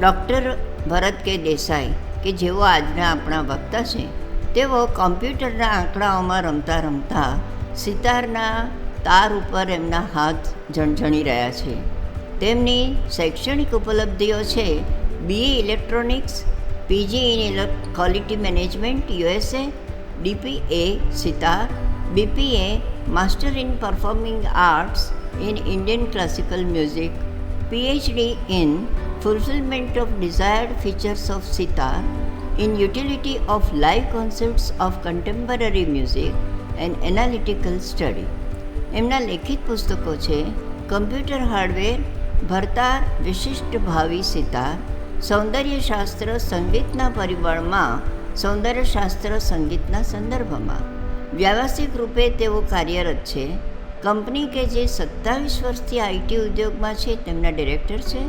Doctor ભરત કે દેસાઈ કે જેઓ આજના આપણા વક્તા છે, તેઓ કમ્પ્યુટરના આંકડાઓમાં રમતા રમતા સિતારના તાર ઉપર એમના હાથ ઝણઝણી રહ્યા છે. તેમની શૈક્ષણિક ઉપલબ્ધિઓ છે BA electronics, PG in quality management USA, DPA sitar, BPA master in performing arts in Indian classical music, PhD in fulfillment of desired features of sitar, in utility of live concepts of contemporary music and analytical study. એમના લેખિત પુસ્તકો છે computer hardware, ભરતાર વિશિષ્ટ ભાવિ સિતાર, સૌંદર્યશાસ્ત્ર સંગીતના પરિબળમાં, સૌંદર્યશાસ્ત્ર સંગીતના સંદર્ભમાં. વ્યાવસાયિક રૂપે તેઓ કાર્યરત છે. કંપની કે જે 27 વર્ષથી IT ઉદ્યોગમાં છે તેમના ડિરેક્ટર છે.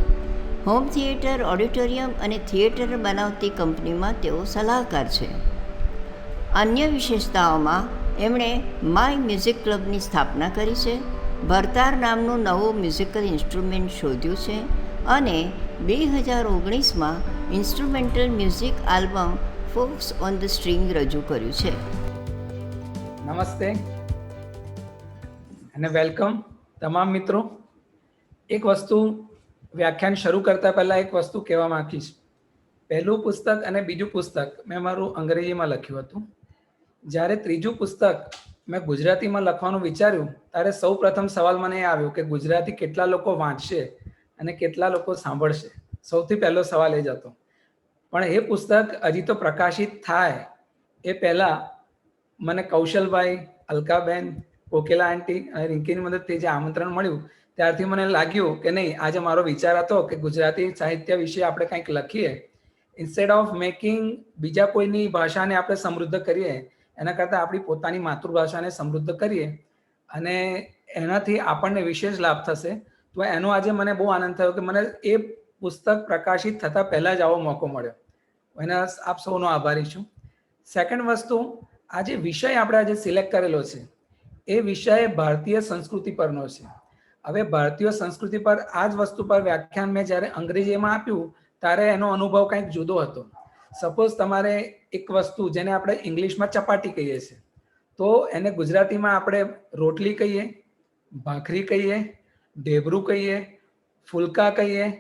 હોમ થિયેટર, ઓડિટોરિયમ અને થિયેટર બનાવતી કંપનીમાં તેઓ સલાહકાર છે. અન્ય વિશેષતાઓમાં એમણે માય મ્યુઝિક ક્લબની સ્થાપના કરી છે, ભરતાર નામનું નવું મ્યુઝિકલ ઇન્સ્ટ્રુમેન્ટ શોધ્યું છે અને 2019માં instrumental music album folks on the string રજૂ કર્યું છે. નમસ્તે અને વેલકમ તમામ મિત્રો. એક વસ્તુ વ્યાખ્યાન શરૂ કરતા પહેલા એક વસ્તુ કહેવા માંગીશ. પહેલું પુસ્તક અને બીજું પુસ્તક મેં મારું અંગ્રેજીમાં લખ્યું હતું. જ્યારે ત્રીજું પુસ્તક મેં ગુજરાતીમાં લખવાનું વિચાર્યું ત્યારે સૌ પ્રથમ સવાલ મને એ આવ્યો કે ગુજરાતી કેટલા લોકો વાંચશે અને કેટલા લોકો સાંભળશે. સૌથી પહેલો સવાલ એ જ હતો. પણ એ પુસ્તક હજી તો પ્રકાશિત થાય એ પહેલાં મને કૌશલભાઈ, અલકાબેન, કોકેલા આંટી અને રિંકીની મદદથી જે આમંત્રણ મળ્યું ત્યારથી મને લાગ્યું કે નહીં, આજે મારો વિચાર હતો કે ગુજરાતી સાહિત્ય વિશે આપણે કંઈક લખીએ. ઇન્સ્ટેડ ઓફ મેકિંગ બીજા કોઈની ભાષાને આપણે સમૃદ્ધ કરીએ, એના કરતાં આપણી પોતાની માતૃભાષાને સમૃદ્ધ કરીએ અને એનાથી આપણને વિશેષ લાભ થશે. તો એનો આજે મને બહુ આનંદ થયો કે મને એ પુસ્તક પ્રકાશિત થતાં પહેલાં જ આવો મોકો મળ્યો. એના આપ સૌનો આભારી છું. સેકન્ડ વસ્તુ, આ જે વિષય આપણે આજે સિલેક્ટ કરેલો છે એ વિષય ભારતીય સંસ્કૃતિ પરનો છે. હવે ભારતીય સંસ્કૃતિ પર આ જ વસ્તુ પર વ્યાખ્યાન મેં જ્યારે અંગ્રેજીમાં આપ્યું ત્યારે એનો અનુભવ કંઈક જુદો હતો. સપોઝ તમારે એક વસ્તુ જેને આપણે ઇંગ્લિશમાં ચપાટી કહીએ છીએ, તો એને ગુજરાતીમાં આપણે રોટલી કહીએ, ભાખરી કહીએ, ઢેબરું કહીએ, ફુલકા કહીએ,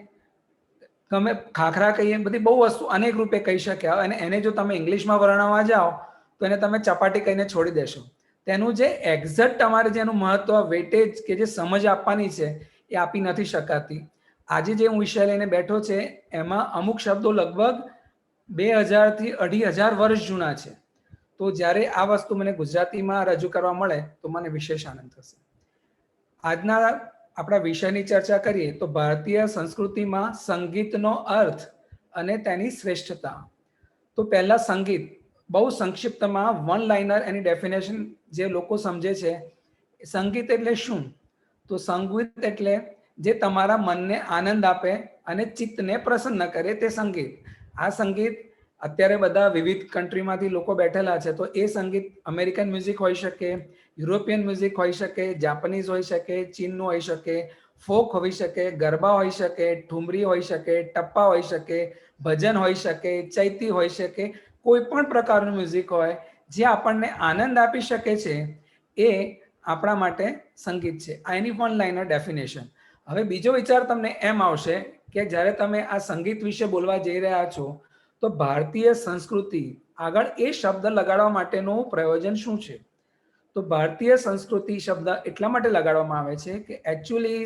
તમે ખાખરા કહીએ, બધી બહુ વસ્તુ અનેક રૂપે કહી શક્યા. અને એને જો તમે ઇંગ્લિશમાં વર્ણવવા જાઓ તો એને તમે ચપાટી કહીને છોડી દેશો. તેનું જે એક્ઝેક્ટ તમારે જેનું મહત્વ, વેટેજ કે જે સમજ આપવાની છે એ આપી નથી શકાતી. આજે જે હું વિષય લઈને બેઠો છે એમાં અમુક શબ્દો લગભગ 2000થી 2500 વર્ષ જૂના છે. તો જ્યારે આ વસ્તુ મને ગુજરાતીમાં રજૂ કરવા મળે તો મને વિશેષ આનંદ થશે. આજના આપણા વિષયની ચર્ચા કરીએ તો ભારતીય સંસ્કૃતિમાં સંગીતનો અર્થ અને તેની શ્રેષ્ઠતા. તો પહેલા સંગીત, બહુ સંક્ષિપ્તમાં વન લાઇનર એની ડેફિનેશન જે લોકો સમજે છે. સંગીત એટલે શું? તો સંગીત એટલે જે તમારા મનને આનંદ આપે અને ચિત્તને પ્રસન્ન કરે તે સંગીત. આ સંગીત અત્યારે બધા વિવિધ કન્ટ્રીમાંથી લોકો બેઠેલા છે, તો એ સંગીત અમેરિકન મ્યુઝિક હોઈ શકે, યુરોપિયન મ્યુઝિક હોઈ શકે, જાપાનીઝ હોઈ શકે, ચીનનું હોઈ શકે, ફોક હોઈ શકે, ગરબા હોઈ શકે, ઠુમરી હોઈ શકે, ટપ્પા હોઈ શકે, ભજન હોઈ શકે, ચૈતી હોઈ શકે, કોઈ પણ પ્રકારનું મ્યુઝિક હોય જે આપણને આનંદ આપી શકે છે એ આપણા માટે સંગીત છે. આ એની વન લાઇનર ડેફિનેશન. હવે બીજો વિચાર તમને એમ આવશે કે જ્યારે તમે આ સંગીત વિશે બોલવા જઈ રહ્યા છો તો ભારતીય સંસ્કૃતિ આગળ એ શબ્દ લગાડવા માટેનું પ્રયોજન શું છે? તો ભારતીય સંસ્કૃતિ શબ્દ એટલા માટે લગાડવામાં આવે છે કે એકચ્યુઅલી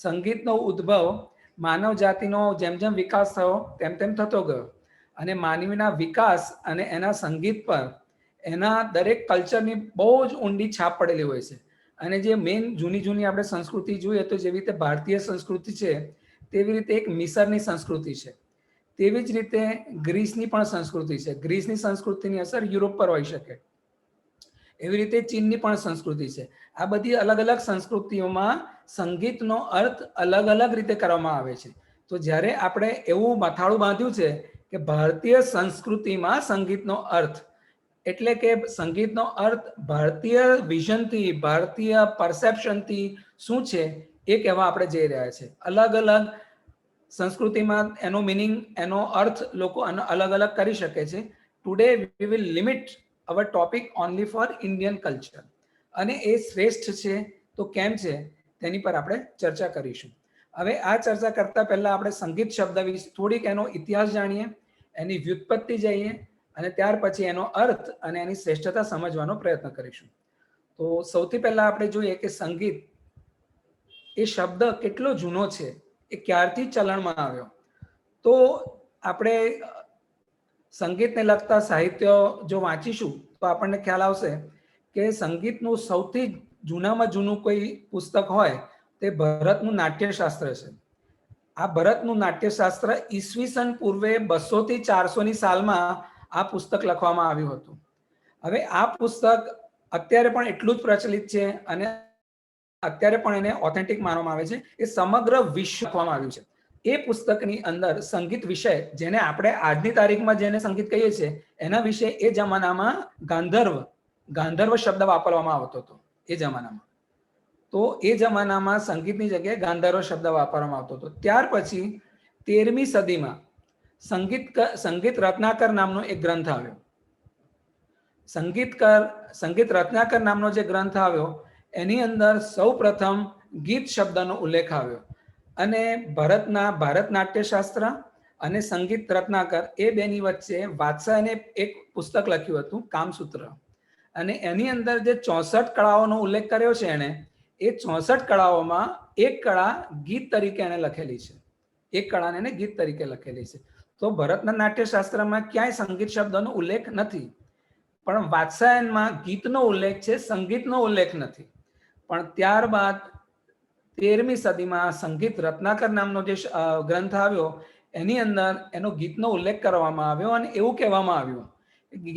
સંગીતનો ઉદ્ભવ માનવ જાતિનો જેમ જેમ વિકાસ થયો તેમ તેમ થતો ગયો અને માનવીના વિકાસ અને એના સંગીત પર એના દરેક કલ્ચરની બહુ જ ઊંડી છાપ પડેલી હોય છે. અને જે મેઇન જૂની આપણે સંસ્કૃતિ જોઈએ તો જેવી રીતે ભારતીય સંસ્કૃતિ છે તેવી રીતે એક મિસરની સંસ્કૃતિ છે, તેવી જ રીતે ગ્રીસની પણ સંસ્કૃતિ છે. ગ્રીસની સંસ્કૃતિની અસર યુરોપ પર હોઈ શકે, એવી રીતે ચીનની પણ સંસ્કૃતિ છે. આ બધી અલગ અલગ સંસ્કૃતિઓમાં સંગીતનો અર્થ અલગ અલગ રીતે કરવામાં આવે છે. તો જ્યારે આપણે એવું મથાળું બાંધ્યું છે કે ભારતીય સંસ્કૃતિમાં સંગીતનો અર્થ એટલે કે સંગીતનો અર્થ ભારતીય વિઝનથી, ભારતીય પરસેપ્શનથી શું છે એ કહેવા આપણે જઈ રહ્યા છે. અલગ અલગ સંસ્કૃતિમાં એનો મિનિંગ, એનો અર્થ લોકો અલગ અલગ કરી શકે છે. Today we will limit our topic only for Indian culture, અને એ શ્રેષ્ઠ છે તો કેમ છે તેની પર આપણે ચર્ચા કરીશું. હવે આ ચર્ચા કરતા પહેલા આપણે સંગીત શબ્દ વિશે થોડીક એનો ઇતિહાસ જાણીએ, એની વ્યુત્પત્તિ જઈએ, અને ત્યાર પછી એનો અર્થ અને એની શ્રેષ્ઠતા સમજવાનો પ્રયત્ન કરીશું. તો સૌથી પહેલા આપણે જોઈએ કે સંગીત એ શબ્દ કેટલો જૂનો છે, એ ક્યારથી ચલણમાં આવ્યો. તો આપણે સંગીતને લગતા સાહિત્ય જો વાંચીશું તો આપણને ખ્યાલ આવશે કે સંગીતનું સૌથી જૂનામાં જૂનું કોઈ પુસ્તક હોય તે ભરતનું નાટ્યશાસ્ત્ર છે. આ ભરતનું નાટ્યશાસ્ત્ર ઈસવીસન પૂર્વે 200 થી 400 સાલમાં આ પુસ્તક લખવામાં આવ્યું હતું. હવે આ પુસ્તક અત્યારે પણ એટલું જ પ્રચલિત છે અને અત્યારે પણ એને ઓથેન્ટિક માનવામાં આવે છે. એ સમગ્ર વિશ્વ લખવામાં આવ્યું છે. એ પુસ્તકની અંદર સંગીત વિષય, જેને આપણે આજની તારીખમાં જેને સંગીત કહીએ છીએ, એના વિશે એ જમાનામાં ગાંધર્વ શબ્દ વાપરવામાં આવતો હતો. એ જમાનામાં તો એ જમાનામાં સંગીતની જગ્યાએ ગાંધર્વ શબ્દ વાપરવામાં આવતો હતો. ત્યાર પછી 13મી સદીમાં સંગીત રત્નાકર નામનો એક ગ્રંથ આવ્યો. સંગીત રત્નાકર નામનો જે ગ્રંથ આવ્યો એની અંદર સૌ પ્રથમ ગીત શબ્દનો ઉલ્લેખ આવ્યો. અને ભારત નાટ્યશાસ્ત્ર અને સંગીત રત્નાકર એ બેની વચ્ચે વાત્સાયને એક પુસ્તક લખ્યું હતું, કામસૂત્ર. અને એની અંદર જે 64 કળાઓનો ઉલ્લેખ કર્યો છે એણે, એ 64 કળાઓમાં એક કળા ગીત તરીકે એને લખેલી છે. એક કળાને એને ગીત તરીકે લખેલી છે. તો ભરતના નાટ્યશાસ્ત્રમાં ક્યાંય સંગીત શબ્દનો ઉલ્લેખ નથી, પણ વાત્સાયનમાં ગીતનો ઉલ્લેખ છે, સંગીતનો ઉલ્લેખ નથી. પણ ત્યારબાદ 13મી સદીમાં સંગીત રત્નાકર નામનો જે ગ્રંથ આવ્યો એની અંદર એનો ગીતનો ઉલ્લેખ કરવામાં આવ્યો અને એવું કહેવામાં આવ્યું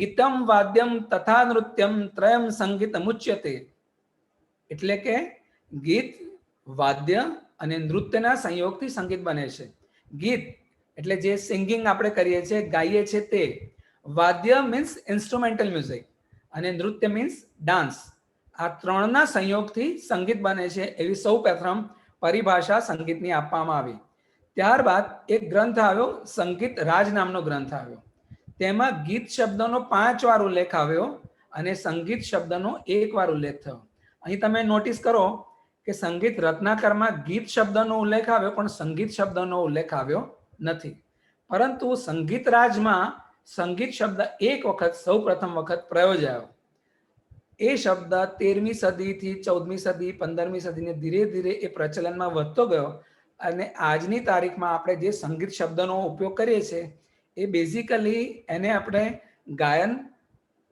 ગીતમ વાદ્યમ તથા નૃત્યમ ત્રયમ સંગીતમ ઉચ્યતે. એટલે કે ગીત, વાદ્ય અને નૃત્યના સંયોગથી સંગીત બને છે. ગીત એટલે જે સિંગિંગ આપણે કરીએ છીએ, ગાઈએ છીએ તે. વાદ્ય મીન્સ ઇન્સ્ટ્રુમેન્ટલ મ્યુઝિક અને નૃત્ય મીન્સ ડાન્સ. આ ત્રણના સંયોગથી સંગીત બને છે એવી સૌ પ્રથમ પરિભાષા સંગીતની આપવામાં આવી. ત્યારબાદ એક ગ્રંથ આવ્યો, સંગીત રાજ નામનો ગ્રંથ આવ્યો. તેમાં ગીત શબ્દનો 5 વાર ઉલ્લેખ આવ્યો અને સંગીત શબ્દનો 1 વાર ઉલ્લેખ થયો. અહીં તમે નોટિસ કરો કે સંગીત રત્નાકરમાં ગીત શબ્દનો ઉલ્લેખ આવ્યો પણ સંગીત શબ્દનો ઉલ્લેખ આવ્યો નથી. પરંતુ સંગીત રાજમાં સંગીત શબ્દ એક વખત સૌ પ્રથમ વખત પ્રયોજાયો. એ શબ્દ 13મી સદીથી 14મી સદી, 15મી સદીને ધીરે ધીરે એ પ્રચલનમાં વધતો ગયો અને આજની તારીખમાં આપણે જે સંગીત શબ્દનો ઉપયોગ કરીએ છીએ એ બેઝિકલી એને આપણે ગાયન,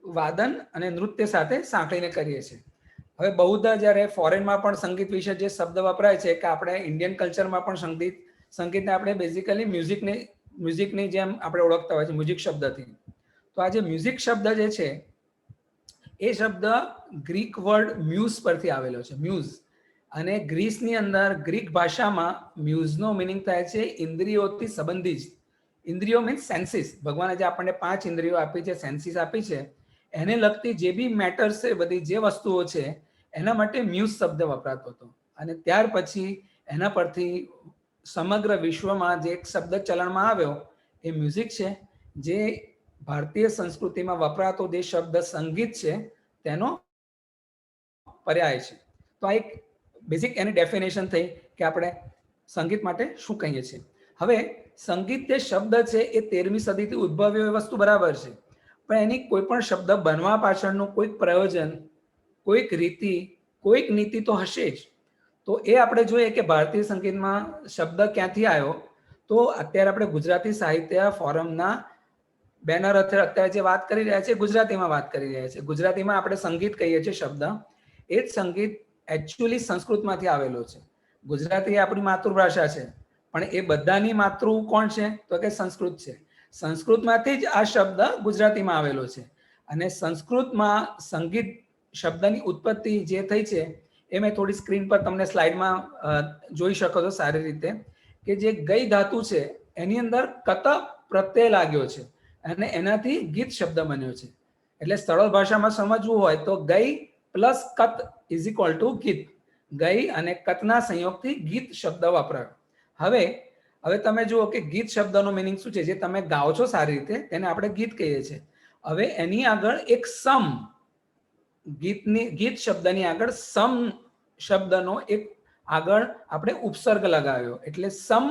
વાદન અને નૃત્ય સાથે સાંકળીને કરીએ છીએ. હવે બહુધા જ્યારે ફોરેનમાં પણ સંગીત વિશે જે શબ્દ વપરાય છે કે આપણે ઇન્ડિયન કલ્ચરમાં પણ સંગીતને આપણે બેઝિકલી મ્યુઝિકની જેમ આપણે ઓળખતા હોય છે, મ્યુઝિક શબ્દથી. તો આ જે મ્યુઝિક શબ્દ જે છે એ શબ્દ ગ્રીક વર્ડ મ્યુઝ પરથી આવેલો છે, મ્યુઝ. અને ગ્રીસની અંદર ગ્રીક ભાષામાં મ્યુઝનો મિનિંગ થાય છે ઇન્દ્રિયોથી સંબંધિત. ઇન્દ્રિયો મીન્સ સેન્સીસ. ભગવાને જે આપણને 5 ઇન્દ્રિયો આપી છે, સેન્સીસ આપી છે, એને લગતી જે બી મેટર્સ છે, બધી જે વસ્તુઓ છે એના માટે મ્યુઝ શબ્દ વપરાતો હતો. અને ત્યાર પછી એના પરથી સમગ્ર વિશ્વમાં જે એક શબ્દ ચલણમાં આવ્યો એ મ્યુઝિક છે, જે ભારતીય સંસ્કૃતિમાં વપરાતો જે શબ્દ સંગીત છે તેનો પર્યાય છે. તો આ એક બેઝિક એની ડેફિનેશન થઈ કે આપણે સંગીત માટે શું કહીએ છીએ. હવે સંગીત જે શબ્દ છે એ 13મી સદીથી ઉદ્ભવ્યો એ વસ્તુ બરાબર છે, પણ એની કોઈ પણ શબ્દ બનવા પાછળનું કોઈક પ્રયોજન, કોઈક રીતિ, કોઈક નીતિ તો હશે જ. તો એ આપણે જોઈએ કે ભારતીય સંગીતમાં શબ્દ ક્યાંથી આવ્યો. તો અત્યારે આપણે ગુજરાતી સાહિત્ય ફોરમના બેનર અત્યારે જે વાત કરી રહ્યા છે ગુજરાતીમાં વાત કરી રહ્યા છે. ગુજરાતીમાં આપણે સંગીત કહીએ છીએ શબ્દ, એ જ સંગીત એકચ્યુઅલી સંસ્કૃતમાંથી આવેલો છે. ગુજરાતી આપણી માતૃભાષા છે, પણ એ બધાની માતૃ કોણ છે તો કે સંસ્કૃત છે. સંસ્કૃતમાંથી જ આ શબ્દ ગુજરાતીમાં આવેલો છે. અને સંસ્કૃતમાં સંગીત શબ્દની ઉત્પત્તિ જે થઈ છે એ મેં થોડી સ્ક્રીન પર તમને સ્લાઇડમાં જોઈ શકો છો સારી રીતે, કે જે ગઈ ધાતુ છે એની અંદર કત પ્રત્યય લાગ્યો છે અને એનાથી ગીત શબ્દ બન્યો છે. એટલે સરળ ભાષામાં સમજવું હોય તો ગઈ પ્લસ કત ઇઝ ઇક્વલ ટુ ગીત. ગઈ અને કતના સંયોગથી ગીત શબ્દ વપરાયો. હવે હવે તમે જુઓ કે ગીત શબ્દનો મિનિંગ શું છે, જે તમે ગાઓ છો સારી રીતે તેને આપણે ગીત કહીએ છીએ. હવે એની આગળ એક સમ, ગીત શબ્દની આગળ સમ શબ્દનો એક આગળ આપણે ઉપસર્ગ લગાવ્યો, એટલે સમ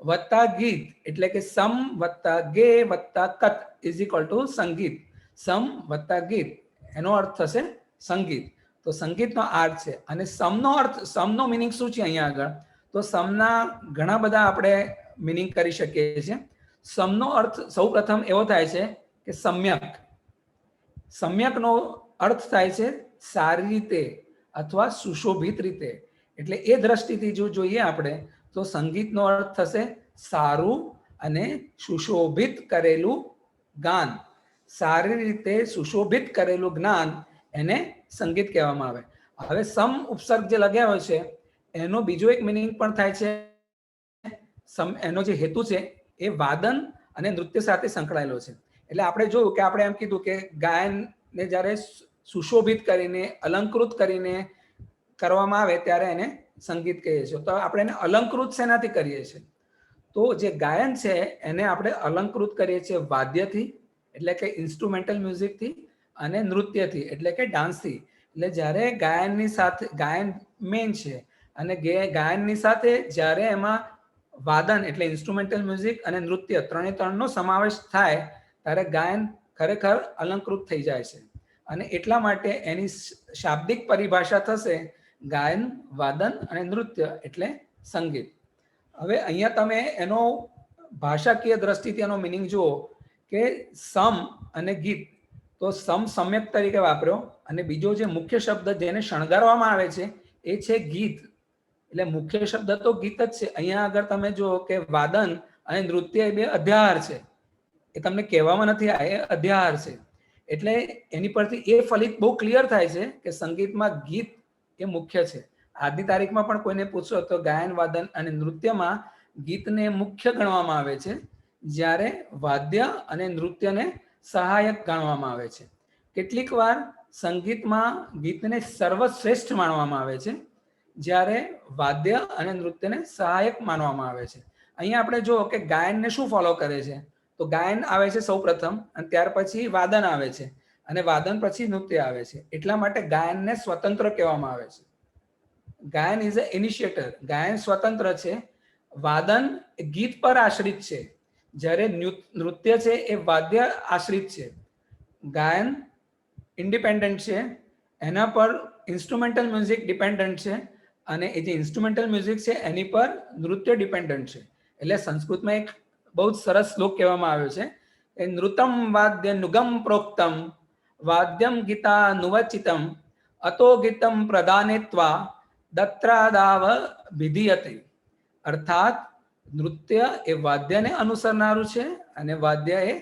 વત્તા ગીત, એટલે કે સમ વત્તા ગે વત્તા કત ઇઝ ઇક્વલ ટુ સંગીત. સમ વત્તા ગીત એનો અર્થ થશે સંગીત. તો સંગીતનો અર્થ છે. અને સમનો અર્થ, સમનો મિનિંગ શું છે અહીંયા આગળ? તો સમના ઘણા બધા આપણે મિનિંગ કરી શકીએ છીએ. સમનો અર્થ સૌ પ્રથમ એવો થાય છે કે સમ્યક. સમ્યકનો અર્થ થાય છે સારી રીતે અથવા સુશોભિત રીતે. એટલે એ દ્રષ્ટિથી જો જોઈએ આપણે તો સંગીતનો અર્થ થશે સારું અને સુશોભિત કરેલું ગાન. સારી રીતે સુશોભિત કરેલું જ્ઞાન એને સંગીત કહેવામાં આવે. હવે સમ ઉપસર્ગ જે લગાવ્યો છે એનો બીજો એક મિનિંગ પણ થાય છે. એનો જે હેતુ છે એ વાદન અને નૃત્ય સાથે સંકળાયેલો છે. એટલે આપણે જોયું કે આપણે એમ કીધું કે ગાયનને જ્યારે સુશોભિત કરીને અલંકૃત કરીને કરવામાં આવે ત્યારે એને સંગીત કહીએ છીએ. તો આપણે એને અલંકૃત શેનાથી કરીએ છીએ? તો જે ગાયન છે એને આપણે અલંકૃત કરીએ છીએ વાદ્યથી, એટલે કે ઇન્સ્ટ્રુમેન્ટલ મ્યુઝિકથી, અને નૃત્યથી એટલે કે ડાન્સથી. એટલે જ્યારે ગાયનની સાથે, ગાયન મેઇન છે, અને ગાયનની સાથે જ્યારે એમાં વાદન એટલે ઇન્સ્ટ્રુમેન્ટલ મ્યુઝિક અને નૃત્ય ત્રણનો સમાવેશ થાય ત્યારે ગાયન ખરેખર અલંકૃત થઈ જાય છે. અને એટલા માટે એની શાબ્દિક પરિભાષા થશે ગાયન, વાદન અને નૃત્ય એટલે સંગીત. હવે અહીંયા તમે એનો ભાષાકીય દ્રષ્ટિથી એનો મિનિંગ જુઓ કે સમ અને ગીત. તો સમ સમ્યક તરીકે વાપર્યો, અને બીજો જે મુખ્ય શબ્દ જેને શણગારવામાં આવે છે એ છે ગીત. એટલે મુખ્ય શબ્દ તો ગીત જ છે. અહીંયા આગળ તમે જુઓ કે વાદન અને નૃત્ય એ બે અધ્યાહાર છે. એ તમને કહેવામાં નથી આ, એ અધ્યાહાર છે. એટલે એની પરથી એ ફલિત બહુ ક્લિયર થાય છે કે સંગીતમાં ગીત એ મુખ્ય છે. આજની તારીખમાં પણ કોઈને પૂછો તો ગાયન, વાદન અને નૃત્યમાં ગીતને મુખ્ય ગણવામાં આવે છે, જ્યારે વાદ્ય અને નૃત્યને સહાયક ગણવામાં આવે છે. કેટલીક વાર સંગીતમાં ગીતને સર્વશ્રેષ્ઠ માનવામાં આવે છે, જ્યારે વાદ્ય અને નૃત્યને સહાયક માનવામાં આવે છે. અહીંયા આપણે જુઓ કે ગાયનને શું ફોલો કરે છે? તો ગાયન આવે છે સૌ પ્રથમ, અને ત્યાર પછી વાદન આવે છે, અને વાદન પછી નૃત્ય આવે છે. એટલા માટે ગાયનને સ્વતંત્ર કહેવામાં આવે છે. ગાયન ઇઝ અ ઇનિશિયેટર. ગાયન સ્વતંત્ર છે. વાદન ગીત પર આશ્રિત છે, જ્યારે નૃત્ય છે એ વાદ્ય આશ્રિત છે. ગાયન ઇન્ડિપેન્ડન્ટ છે, એના પર ઇન્સ્ટ્રુમેન્ટલ મ્યુઝિક ડિપેન્ડન્ટ છે, અને એ જે ઇન્સ્ટ્રુમેન્ટલ મ્યુઝિક છે એની પર નૃત્ય ડિપેન્ડન્ટ છે. એટલે સંસ્કૃતમાં એક બહુ જ સરસ શ્લોક કહેવામાં આવ્યો છે કે નૃતમ વાદ્ય નુગમ પ્રોક્તમ વાદ્યમ ગીતા નુવચિતમ અતો ગીતમ પ્રદાનેત્વા દત્રાદાવ વિધિયતે. અર્થાત નૃત્ય એ વાદ્યને અનુસરનારું છે અને વાદ્ય એ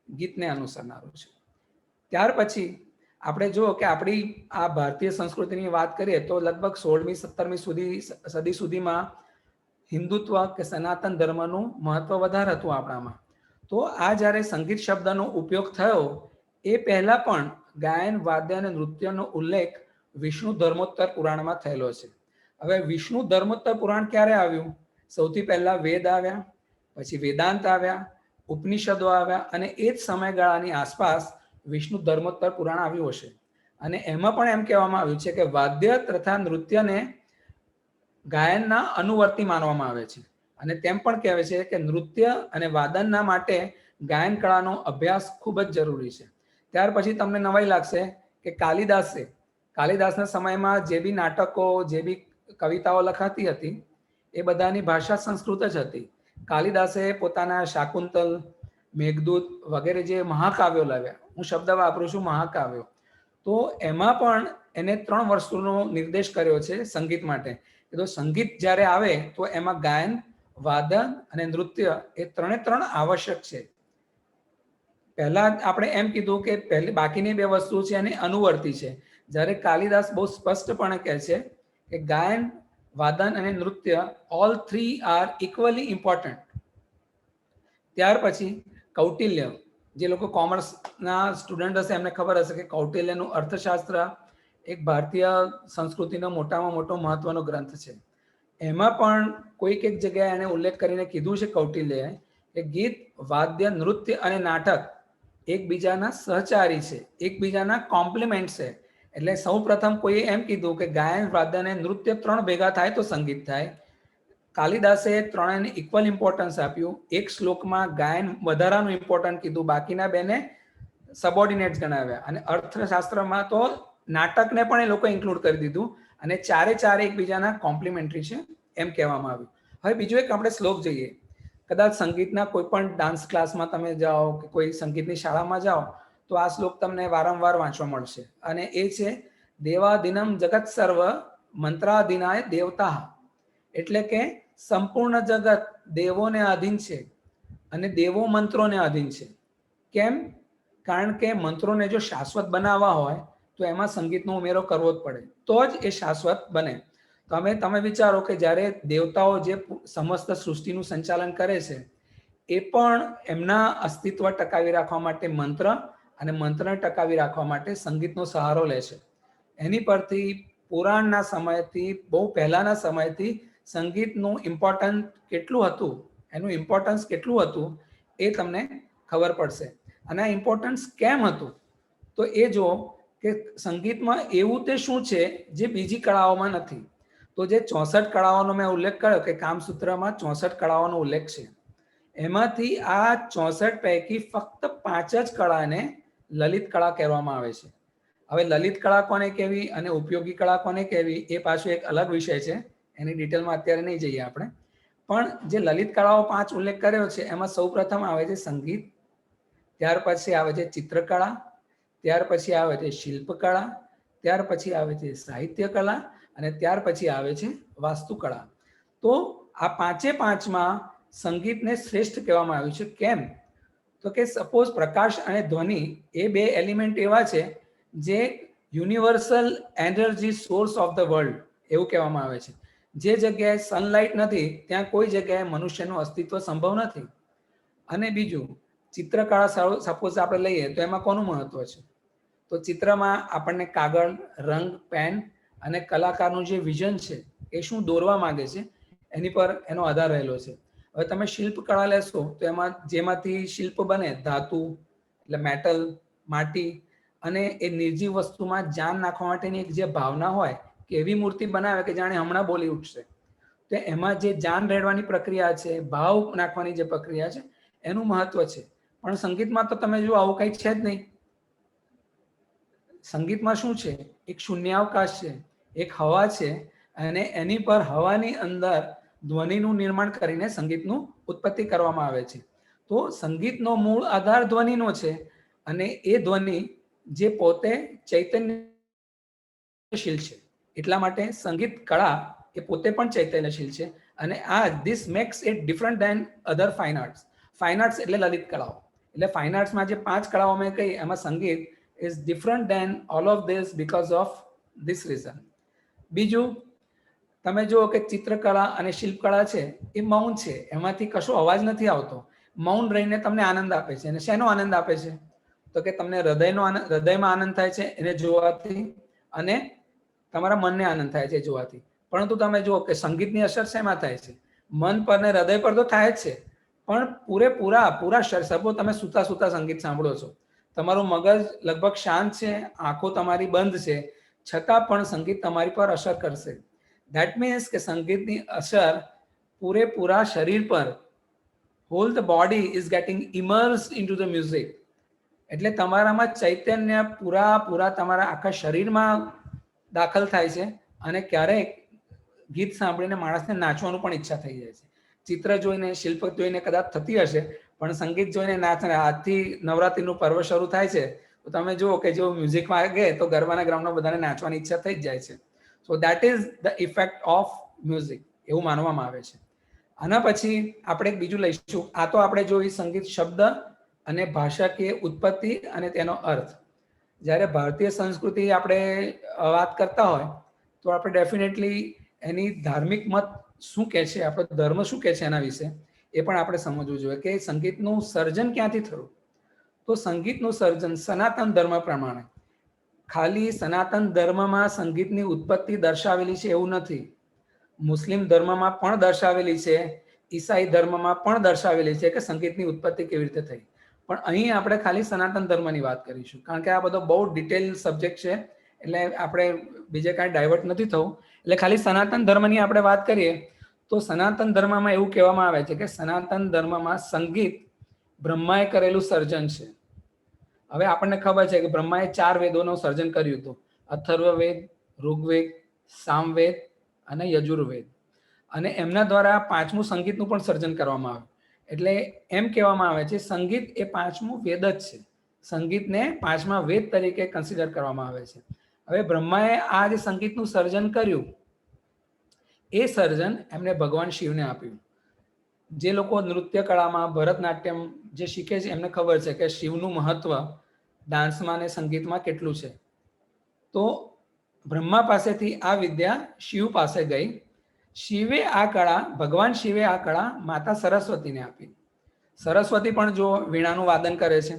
ગીતને અનુસરનારું છે. ત્યાર પછી આપણે જુઓ કે આપણી આ ભારતીય સંસ્કૃતિની વાત કરીએ તો લગભગ 16મી 17મી સદી સુધીમાં હિન્દુત્વ કે સનાતન ધર્મનું મહત્વ વધારે હતું આપણામાં. તો આ જ્યારે સંગીત શબ્દનો ઉપયોગ થયો એ પહેલા પણ ગાયન, વાદ્ય અને નૃત્યનો ઉલ્લેખ વિષ્ણુ ધર્મોત્તર પુરાણમાં થયેલો છે. હવે વિષ્ણુ ધર્મોત્તર પુરાણ ક્યારે આવ્યું? સૌથી પહેલા વેદ આવ્યા, પછી વેદાંત આવ્યા, ઉપનિષદો આવ્યા, અને એ જ સમયગાળાની આસપાસ વિષ્ણુ ધર્મોત્તર પુરાણ આવ્યું હશે. અને એમાં પણ એમ કહેવામાં આવ્યું છે કે વાદ્ય તથા નૃત્યને ગાયનના અનુવર્તી માનવામાં આવે છે. અને તેમ પણ કહેવાય છે કે નૃત્ય અને વાદનના માટે ગાયન કળાનો અભ્યાસ ખૂબ જ જરૂરી છે. ત્યાર પછી તમને નવાઈ લાગશે કે કાલિદાસના સમયમાં જે બી નાટકો, જે બી કવિતાઓ લખાતી હતી એ બધાની ભાષા સંસ્કૃત જ હતી. કાલિદાસે પોતાના શાકુંતલ, મેઘદૂત વગેરે જે મહાકાવ્યો લાવ્યા, હું શબ્દ વાપરું છું મહાકાવ્યો, તો એમાં પણ એને 3 વસ્તુનો નિર્દેશ કર્યો છે સંગીત માટે. તો સંગીત જ્યારે આવે તો એમાં ગાયન, વાદન અને નૃત્ય એ 3 આવશ્યક છે. પહેલા આપણે એમ કીધું કે બાકીની 2 વસ્તુ છે અને અનુવર્તી છે, જ્યારે કાલિદાસ બહુ સ્પષ્ટપણે કહે છે કે ગાયન, વાદન અને નૃત્ય ઓલ 3 આર ઇક્વલી ઇમ્પોર્ટન્ટ. ત્યાર પછી કૌટિલ્ય, જે લોકો કોમર્સના સ્ટુડન્ટ હશે એમને ખબર હશે કે કૌટિલ્યનું અર્થશાસ્ત્ર એક ભારતીય સંસ્કૃતિનો મોટામાં મોટો મહત્વનો ગ્રંથ છે. એમાં પણ કોઈક એક જગ્યાએ એને ઉલ્લેખ કરીને કીધું છે કૌટિલ્યએ કે ગીત, વાદ્ય, નૃત્ય અને નાટક એકબીજાના સહચારી છે, એકબીજાના કોમ્પ્લિમેન્ટ છે. એટલે સૌ પ્રથમ કોઈએ એમ કીધું કે ગાયન, વાદ્ય અને નૃત્ય 3 ભેગા થાય તો સંગીત થાય. કાલિદાસે ત્રણેયને ઇક્વલ ઇમ્પોર્ટન્સ આપ્યું. એક શ્લોકમાં ગાયન વધારાનું ઇમ્પોર્ટન્ટ કીધું, બાકીના બેને સબોર્ડિનેટ્સ ગણાવ્યા. અને અર્થશાસ્ત્રમાં તો નાટકને પણ એ લોકો ઇન્ક્લુડ કરી દીધું અને ચારે એકબીજાના કોમ્પ્લિમેન્ટરી છે એમ કહેવામાં આવ્યું. હવે બીજો એક આપણે શ્લોક જોઈએ. કદાચ સંગીતના કોઈ પણ ડાન્સ ક્લાસમાં તમે જાઓ કે કોઈ સંગીતની શાળામાં જાઓ તો આ શ્લોક તમને વારંવાર વાંચવા મળશે. અને એ છે દેવાદિનમ જગત સર્વ મંત્રાધીનાય દેવતા. એટલે કે સંપૂર્ણ જગત દેવોને આધીન છે અને દેવો મંત્રોને આધીન છે. કેમ? કારણ કે મંત્રોને જો શાશ્વત બનાવવા હોય તો એમાં સંગીતનો ઉમેરો કરવો જ પડે, તો જ એ શાશ્વત બને. તમે વિચારો કે જ્યારે દેવતાઓ જે સમસ્ત સૃષ્ટિનું સંચાલન કરે છે એ પણ એમના અસ્તિત્વ ટકાવી રાખવા માટે મંત્ર અને મંત્રને ટકાવી રાખવા માટે સંગીતનો સહારો લે છે. એની પરથી પુરાણના સમયથી, બહુ પહેલાના સમયથી સંગીતનું ઇમ્પોર્ટન્સ કેટલું હતું, એનું ઇમ્પોર્ટન્સ કેટલું હતું એ તમને ખબર પડશે. અને આ ઇમ્પોર્ટન્સ કેમ હતું તો એ જો કે સંગીતમાં એવું તે શું છે જે બીજી કળાઓમાં નથી. તો જે 64 કળાઓનો મેં ઉલ્લેખ કર્યો કે કામસૂત્રમાં 64 કળાઓનો ઉલ્લેખ છે, એમાંથી આ 64 પૈકી ફક્ત 5 જ કળાને લલિત કળા કહેવામાં આવે છે. હવે લલિત કળા કોને કહેવી અને ઉપયોગી કળા કોને કહેવી એ પાછો એક અલગ વિષય છે, એની ડિટેલમાં અત્યારે નહીં જઈએ આપણે. પણ જે લલિત કળાઓ 5 ઉલ્લેખ કર્યો છે એમાં સૌ પ્રથમ આવે છે સંગીત, ત્યાર પછી આવે છે ચિત્રકળા, ત્યાર પછી આવે છે શિલ્પકળા, ત્યાર પછી આવે છે સાહિત્ય કળા અને ત્યાર પછી આવે છે વાસ્તુકળા. તો આ 5માં સંગીતને શ્રેષ્ઠ કહેવામાં આવ્યું છે. કેમ? તો કે સપોઝ પ્રકાશ અને ધ્વનિ એ બે એલિમેન્ટ એવા છે જે universal energy source of the world એવું કહેવામાં આવે છે. જે જગ્યાએ સનલાઇટ નથી ત્યાં કોઈ જગ્યાએ મનુષ્યનું અસ્તિત્વ સંભવ નથી. અને બીજું ચિત્રકળા સપોઝ આપણે લઈએ તો એમાં કોનું મહત્વ છે? તો ચિત્રમાં આપણને કાગળ, રંગ, પેન અને કલાકારનું જે વિઝન છે એ શું દોરવા માંગે છે એની પર એનો આધાર રહેલો છે. હવે તમે શિલ્પકળા લેશો તો એમાં જેમાંથી શિલ્પ બને, ધાતુ એટલે મેટલ, માટી અને એ નિર્જીવ વસ્તુમાં જાન નાખવા માટેની એક જે ભાવના હોય કે એવી મૂર્તિ બનાવે કે જાણે હમણાં બોલી ઉઠશે. તો એમાં જે જાન રેડવાની પ્રક્રિયા છે, ભાવ નાખવાની જે પ્રક્રિયા છે એનું મહત્વ છે. પણ સંગીતમાં તો તમે જો આવું કંઈ છે જ નહીં. સંગીતમાં શું છે? એક શૂન્યાવકાશ છે, એક હવા છે અને એની પર હવાની અંદર ધ્વનિનું નિર્માણ કરીને સંગીતનું ઉત્પત્તિ કરવામાં આવે છે. તો સંગીતનો મૂળ આધાર ધ્વનિનો છે અને એ ધ્વનિ જે પોતે ચૈતન્યશીલ છે. એટલા માટે સંગીત કળા એ પોતે પણ ચૈતન્યશીલ છે. અને આ this makes it different than other fine arts. Fine arts એટલે લલિત કળાઓ. એટલે ફાઇન આર્ટ્સમાં જે 5 કળાઓ મેં કહી એમાં સંગીત is different than all of this because of this reason. બીજું તમે જુઓ કે ચિત્રકળા અને શિલ્પકળા છે એ મૌન છે, એમાંથી કશો અવાજ નથી આવતો. મૌન રહીને તમને આનંદ આપે છે. અને શેનો આનંદ આપે છે? તો કે તમને હૃદયમાં આનંદ થાય છે એને જોવાથી અને તમારા મનને આનંદ થાય છે જોવાથી. પરંતુ તમે જુઓ કે સંગીતની અસર શેમાં થાય છે? મન પર ને હૃદય પર તો થાય જ છે, પણ પૂરા શરીર. સપોઝ તમે સૂતા સંગીત સાંભળો છો, તમારું મગજ લગભગ શાંત છે, આંખો તમારી બંધ છે, છતાં પણ સંગીત તમારી પર અસર કરશે. ધેટ મીન્સ કે સંગીતની અસર પૂરેપૂરા શરીર પર, whole the body is getting immersed into the music. એટલે તમારામાં ચૈતન્ય પૂરા તમારા આખા શરીરમાં દાખલ થાય છે અને ક્યારેક ગીત સાંભળીને માણસને નાચવાનું પણ ઈચ્છા થઈ જાય છે. ચિત્ર જોઈને, શિલ્પ જોઈને કદાચ થતી હશે, પણ સંગીત જોઈને નાચને. આજથી નવરાત્રીનું પર્વ શરૂ થાય છે તો તમે જુઓ કે જો મ્યુઝિક વાગે તો ગરબાના ગ્રાઉન્ડમાં બધાને નાચવાની ઈચ્છા થઈ જ જાય છે. So that is the effect of music એવું માનવામાં આવે છે. આના પછી આપણે એક બીજું લઈશું. આ તો આપણે જોઈ સંગીત શબ્દ અને ભાષાકીય ઉત્પત્તિ અને તેનો અર્થ. જ્યારે ભારતીય સંસ્કૃતિ આપણે વાત કરતા હોય તો આપણે ડેફિનેટલી એની ધાર્મિક મત શું કહે છે, આપણો ધર્મ શું કહે છે એના વિશે એ પણ આપણે સમજવું જોઈએ કે સંગીતનું સર્જન ક્યાંથી થયું. તો સંગીતનું સર્જન સનાતન ધર્મ પ્રમાણે, ખાલી સનાતન ધર્મમાં સંગીતની ઉત્પત્તિ દર્શાવેલી છે એવું નથી. મુસ્લિમ ધર્મમાં પણ દર્શાવેલી છે, ઈસાઈ ધર્મમાં પણ દર્શાવેલી છે કે સંગીતની ઉત્પત્તિ કેવી રીતે થઈ. પણ અહીં આપણે ખાલી સનાતન ધર્મની વાત કરીશું, કારણ કે આ બધો બહુ ડિટેલ સબ્જેક્ટ છે, એટલે આપણે બીજે કાંઈ ડાયવર્ટ નથી થવું. એટલે ખાલી સનાતન ધર્મની આપણે વાત કરીએ તો સનાતન ધર્મમાં એવું કહેવામાં આવે છે કે સનાતન ધર્મમાં સંગીત બ્રહ્માએ કરેલું સર્જન છે. હવે આપણને ખબર છે કે બ્રહ્માએ 4 વેદોનું સર્જન કર્યું હતું: અથર્વવેદ, ઋગ્વેદ, સામવેદ અને યજુર્વેદ. અને એમના દ્વારા 5મું સંગીતનું પણ સર્જન કરવામાં આવ્યું. એટલે એમ કહેવામાં આવે છે સંગીત એ 5મું વેદ જ છે. સંગીતને 5મા વેદ તરીકે કન્સિડર કરવામાં આવે છે. હવે બ્રહ્માએ આ જે સંગીતનું સર્જન કર્યું, એ સર્જન એમને ભગવાન શિવને આપ્યું. જે લોકો નૃત્ય કળામાં ભરતનાટ્યમ જે શીખે છે એમને ખબર છે કે શિવનું મહત્વ ડાન્સમાં અને સંગીતમાં કેટલું છે. તો બ્રહ્મા પાસેથી આ વિદ્યા શિવ પાસે ગઈ. શિવે આ કળા, ભગવાન શિવે આ કળા માતા સરસ્વતીને આપી. સરસ્વતી પણ જો વીણાનું વાદન કરે છે,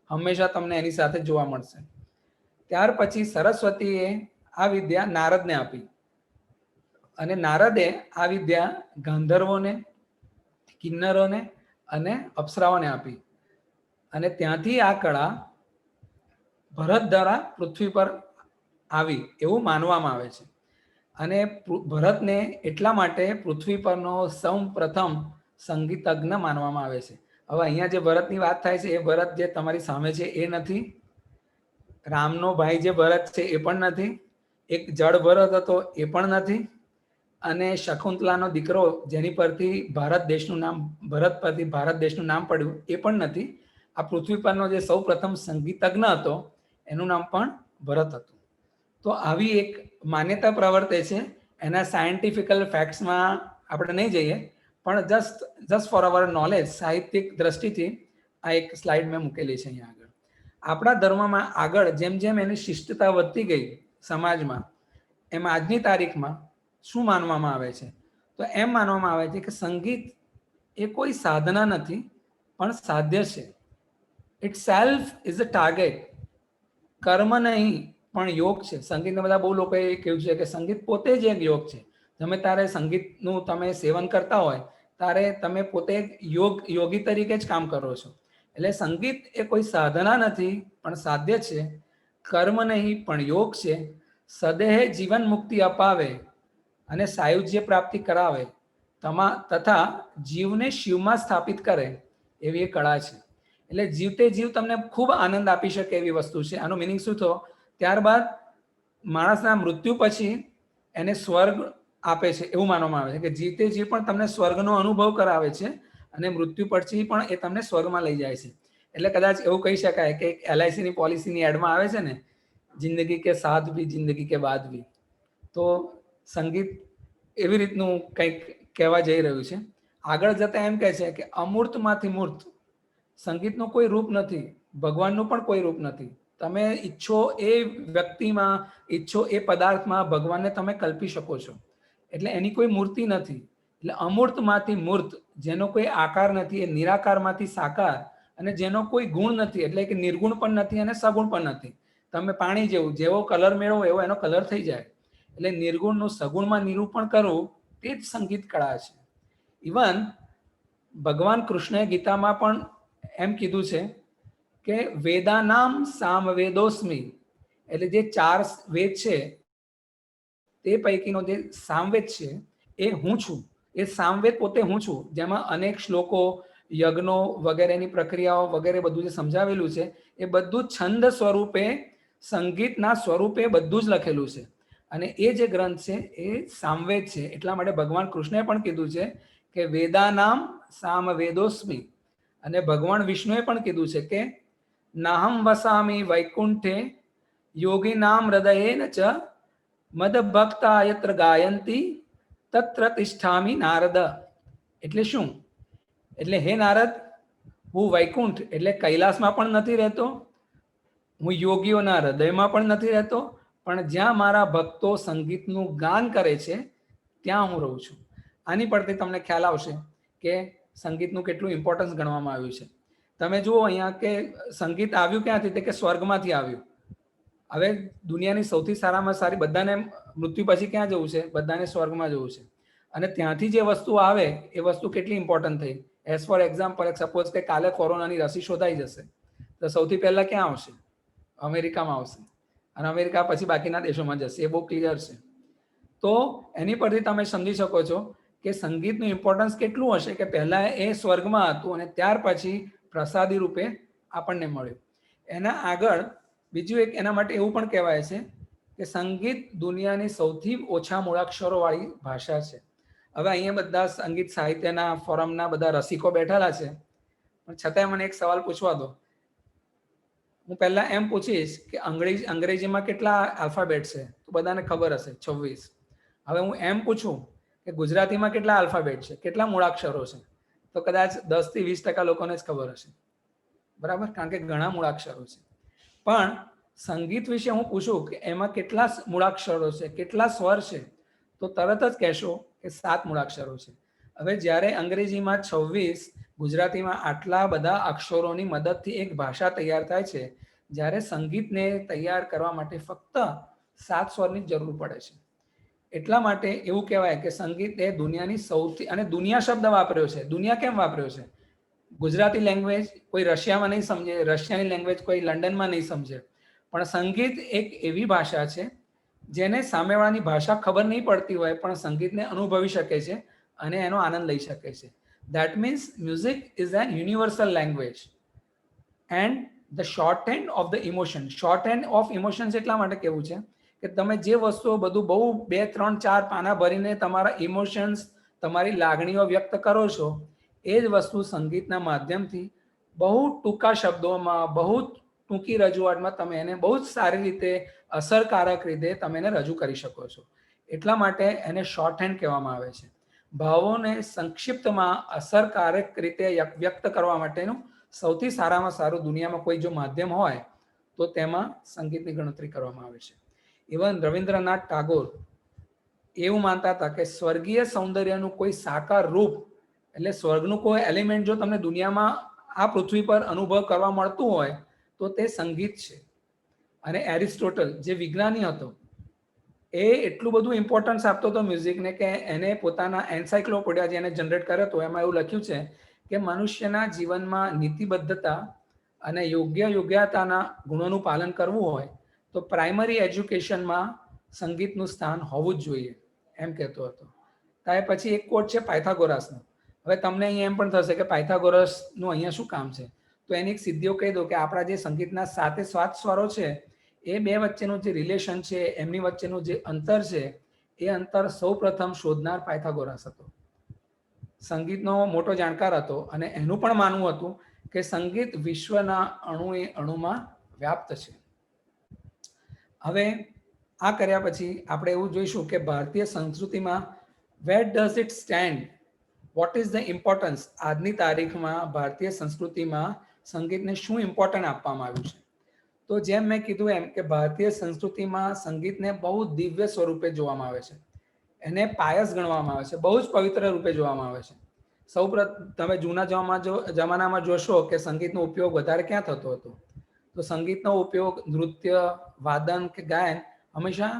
હંમેશા તમને એની સાથે જોવા મળશે. ત્યાર પછી સરસ્વતીએ આ વિદ્યા નારદને આપી, અને નારદે આ વિદ્યા ગાંધર્વોને, કિન્નરોને અને અપ્સરાઓને આપી. અને ત્યાંથી આ કળા ભરત દ્વારા પૃથ્વી પર આવી એવું માનવામાં આવે છે. અને ભરતને એટલા માટે પૃથ્વી પરનો સૌ પ્રથમ સંગીતજ્ઞ માનવામાં આવે છે. હવે અહીંયા જે ભરતની વાત થાય છે એ ભરત જે તમારી સામે છે એ નથી. રામનો ભાઈ જે ભરત છે એ પણ નથી. એક જળ ભરત હતો એ પણ નથી. અને શકુંતલાનો દીકરો જેની પરથી ભારત દેશનું નામ, ભરત પરથી ભારત દેશનું નામ પડ્યું, એ પણ નથી. આ પૃથ્વી પરનો જે સૌ પ્રથમ સંગીતજ્ઞ હતો એનું નામ પણ ભરત હતું. તો આવી એક માન્યતા પ્રવર્તે છે. એના સાયન્ટિફિકલ ફેક્ટ્સમાં આપણે નહીં જઈએ, પણ જસ્ટ ફોર અવર નોલેજ, સાહિત્યિક દ્રષ્ટિથી આ એક સ્લાઇડ મેં મૂકેલી છે અહીંયા આગળ. આપણા ધર્મમાં આગળ જેમ જેમ એની શિષ્ટતા વધતી ગઈ સમાજમાં, એમ આજની તારીખમાં શું માનવામાં આવે છે? તો એમ માનવામાં આવે છે કે સંગીત એ કોઈ સાધના નથી, પણ સાધ્ય છે. It self is a target. કર્મ નહીં પણ યોગ છે. સંગીતને બધા બહુ લોકોએ કહ્યું છે કે સંગીત પોતે જ એક યોગ છે. તમે તારે સંગીતનું તમે સેવન કરતા હોય ત્યારે તમે પોતે યોગી તરીકે જ કામ કરો છો. એટલે સંગીત એ કોઈ સાધના નથી પણ સાધ્ય છે. કર્મ નહીં પણ યોગ છે. સદેહે જીવન મુક્તિ અપાવે અને સાયુજ્ય પ્રાપ્તિ કરાવે, તથા જીવને શિવમાં સ્થાપિત કરે એવી એક કળા છે. એટલે જીવતે જીવ તમને ખૂબ આનંદ આપી શકે એવી વસ્તુ છે. આનો મિનિંગ શું થયો? ત્યારબાદ માણસના મૃત્યુ પછી એને સ્વર્ગ આપે છે એવું માનવામાં આવે છે કે જીવતે જીવ પણ તમને સ્વર્ગનો અનુભવ કરાવે છે, અને મૃત્યુ પછી પણ એ તમને સ્વર્ગમાં લઈ જાય છે. એટલે કદાચ એવું કહી શકાય કે LICની પોલિસીની એડમાં આવે છે ને, જિંદગી કે સાથ ભી જિંદગી કે બાદ ભી. તો સંગીત એવી રીતનું કંઈક કહેવા જઈ રહ્યું છે. આગળ જતા એમ કહે છે કે અમૂર્તમાંથી મૂર્ત. સંગીતનું કોઈ રૂપ નથી, ભગવાનનું પણ કોઈ રૂપ નથી. તમે ઈચ્છો એ વ્યક્તિમાં, ઈચ્છો એ પદાર્થમાં ભગવાનને તમે કલ્પી શકો છો. એટલે એની કોઈ મૂર્તિ નથી. એટલે અમૂર્તમાંથી મૂર્ત, જેનો કોઈ આકાર નથી, એ નિરાકારમાંથી સાકાર, અને જેનો કોઈ ગુણ નથી, એટલે કે નિર્ગુણ પણ નથી અને સગુણ પણ નથી. તમે પાણી જેવું, જેવો કલર મેળવો એવો એનો કલર થઈ જાય. એટલે નિર્ગુણનું સગુણમાં નિરૂપણ કરવું તે જ સંગીત કળા છે. ઇવન ભગવાન કૃષ્ણએ ગીતામાં પણ એમ કીધું છે કે વેદાનામ સામવેદોસ્મિ. એટલે જે 4 વેદ છે તે પૈકીનો જે સામવેદ છે એ હું છું. એ સામવેદ પોતે હું છું, જેમાં અનેક શ્લોકો, યજ્ઞો વગેરેની પ્રક્રિયાઓ વગેરે બધું જે સમજાવેલું છે એ બધું છંદ સ્વરૂપે, સંગીતના સ્વરૂપે બધું જ લખેલું છે. અને એ જે ગ્રંથ છે એ સામવેદ છે. એટલા માટે ભગવાન કૃષ્ણએ પણ કીધું છે કે વેદાનામ સામવેદોસ્મિ. અને ભગવાન વિષ્ણુએ પણ કીધું છે કે નાહમ વસામી વૈકુંઠે યોગીનામ હૃદયેન ચ મદભક્તા યત્ર ગાયંતી તત્ર તિષ્ઠામિ નારદ. એટલે શું? એટલે હે નારદ, હું વૈકુંઠ એટલે કૈલાસમાં પણ નથી રહેતો, હું યોગીઓના હૃદયમાં પણ નથી રહેતો, પણ જ્યાં મારા ભક્તો સંગીતનું ગાન કરે છે ત્યાં હું રહું છું. આની પરથી તમને ખ્યાલ આવશે કે સંગીતનું કેટલું ઇમ્પોર્ટન્સ ગણવામાં આવ્યું છે. તમે જુઓ અહીંયા કે સંગીત આવ્યું ક્યાંથી? કે સ્વર્ગમાંથી આવ્યું. હવે દુનિયાની સૌથી સારામાં સારી, બધાને મૃત્યુ પછી ક્યાં જવું છે? બધાને સ્વર્ગમાં જવું છે. અને ત્યાંથી જે વસ્તુ આવે એ વસ્તુ કેટલી ઇમ્પોર્ટન્ટ થઈ. એઝ ફોર એક્ઝામ્પલ, સપોઝ કે કાલે કોરોનાની રસી શોધાઈ જશે, તો સૌથી પહેલા ક્યાં આવશે? અમેરિકામાં આવશે, અને અમેરિકા પછી બાકીના દેશોમાં જશે. એ બહુ ક્લિયર છે. તો એની પરથી તમે સમજી શકો છો કે સંગીતનું ઇમ્પોર્ટન્સ કેટલું હશે, કે પહેલા એ સ્વર્ગમાં હતું અને ત્યાર પછી પ્રસાદી રૂપે આપણને મળ્યું. એના આગળ બીજું એક એના માટે એવું પણ કહેવાય છે કે સંગીત દુનિયાની સૌથી ઓછા મૂળાક્ષરો વાળી ભાષા છે. હવે અહીંયા બધા સંગીત સાહિત્યના ફોરમના બધા રસિકો બેઠેલા છે, પણ છતાંય મને એક સવાલ પૂછવા દો. હું પહેલા એમ પૂછીશ કે અંગ્રેજીમાં કેટલા આલ્ફાબેટ છે? તો બધાને ખબર હશે, 26. હવે હું એમ પૂછું કે ગુજરાતીમાં કેટલા આલ્ફાબેટ છે, કેટલા મૂળાક્ષરો છે? તો કદાચ 10 થી 20% લોકોને જ ખબર હશે, બરાબર, કારણ કે ઘણા મૂળાક્ષરો છે. પણ સંગીત વિશે હું પૂછું કે એમાં કેટલા મૂળાક્ષરો છે, કેટલા સ્વર છે, તો તરત જ કહેશો કે 7 મૂળાક્ષરો છે. હવે જ્યારે અંગ્રેજીમાં 26, ગુજરાતીમાં આટલા બધા અક્ષરોની મદદથી એક ભાષા તૈયાર થાય છે, જ્યારે સંગીતને તૈયાર કરવા માટે ફક્ત 7 સ્વરની જરૂર પડે છે. એટલા માટે એવું કહેવાય કે સંગીત એ દુનિયાની સૌથી, અને દુનિયા શબ્દ વાપર્યો છે. દુનિયા કેમ વાપર્યો છે? ગુજરાતી લેંગ્વેજ કોઈ રશિયામાં નહીં સમજે, રશિયાની લેંગ્વેજ કોઈ લંડનમાં નહીં સમજે, પણ સંગીત એક એવી ભાષા છે જેને સામેવાળાની ભાષા ખબર નહીં પડતી હોય પણ સંગીતને અનુભવી શકે છે અને એનો આનંદ લઈ શકે છે. That means music is an universal language and the short hand of the emotion. Short hand of emotions એટલા માટે કેવું છે કે તમે જે વસ્તુઓ બધું બહુ 2, 3, 4 પાના ભરીને તમારા ઇમોશન્સ, તમારી લાગણીઓ વ્યક્ત કરો છો, એ જ વસ્તુ સંગીતના માધ્યમથી બહુ ટૂંકા શબ્દોમાં, બહુ ટૂંકી રજૂઆતમાં તમે એને બહુ જ સારી રીતે, અસરકારક રીતે તમે એને રજૂ કરી શકો છો. એટલા માટે એને શોર્ટ હેન્ડ કહેવામાં આવે છે. ભાવોને સંક્ષિપ્તમાં અસરકારક રીતે વ્યક્ત કરવા માટેનું સૌથી સારામાં સારું દુનિયામાં કોઈ જો માધ્યમ હોય તો તેમાં સંગીતની ગણતરી કરવામાં આવે છે. ઇવન રવિન્દ્રનાથ ટાગોર એવું માનતા હતા કે સ્વર્ગીય સૌંદર્યનું કોઈ સાકાર રૂપ, એટલે સ્વર્ગનું કોઈ એલિમેન્ટ જો તમને દુનિયામાં આ પૃથ્વી પર અનુભવ કરવા મળતું હોય તો તે સંગીત છે. અને એરિસ્ટોટલ જે વિજ્ઞાની હતો એ એટલું બધું ઇમ્પોર્ટન્સ આપતો હતો મ્યુઝિકને કે એને પોતાના એન્સાઇક્લોપીડિયા જેને જનરેટ કર્યો હતો એમાં એવું લખ્યું છે કે મનુષ્યના જીવનમાં નીતિબદ્ધતા અને યોગ્યતાના ગુણોનું પાલન કરવું હોય તો પ્રાઇમરી એજ્યુકેશનમાં સંગીતનું સ્થાન હોવું જ જોઈએ, એમ કહેતો હતો. ત્યાં પછી એક કોટ છે પાયથાગોરસનો. હવે તમને અહીંયા એમ પણ થશે કે પાયથાગોરસનું અહીંયા શું કામ છે? તો એની એક સિદ્ધિઓ કહી દો કે આપણા જે સંગીતના 7 સ્વરો છે એ બે વચ્ચેનું જે રિલેશન છે, એમની વચ્ચેનું જે અંતર છે, એ અંતર સૌ પ્રથમ શોધનાર પાયથાગોરસ હતો. સંગીતનો મોટો જાણકાર હતો અને એનું પણ માનવું હતું કે સંગીત વિશ્વના અણુમાં વ્યાપ્ત છે. હવે આ કર્યા પછી આપણે એવું જોઈશું કે ભારતીય સંસ્કૃતિમાં where does it stand, what is the importance. આજની તારીખમાં ભારતીય સંસ્કૃતિમાં સંગીતને શું ઇમ્પોર્ટન્ટ આપવામાં આવ્યું છે? તો જેમ મેં કીધું એમ કે ભારતીય સંસ્કૃતિમાં સંગીતને બહુ દિવ્ય સ્વરૂપે જોવામાં આવે છે, એને પાયસ ગણવામાં આવે છે, બહુ જ પવિત્ર રૂપે જોવામાં આવે છે. સૌપ્રથમ તમે જૂના જમાનામાં જોશો કે સંગીતનો ઉપયોગ વધારે ક્યાં થતો હતો? તો સંગીતનો ઉપયોગ નૃત્ય, વાદન કે ગાયન હંમેશા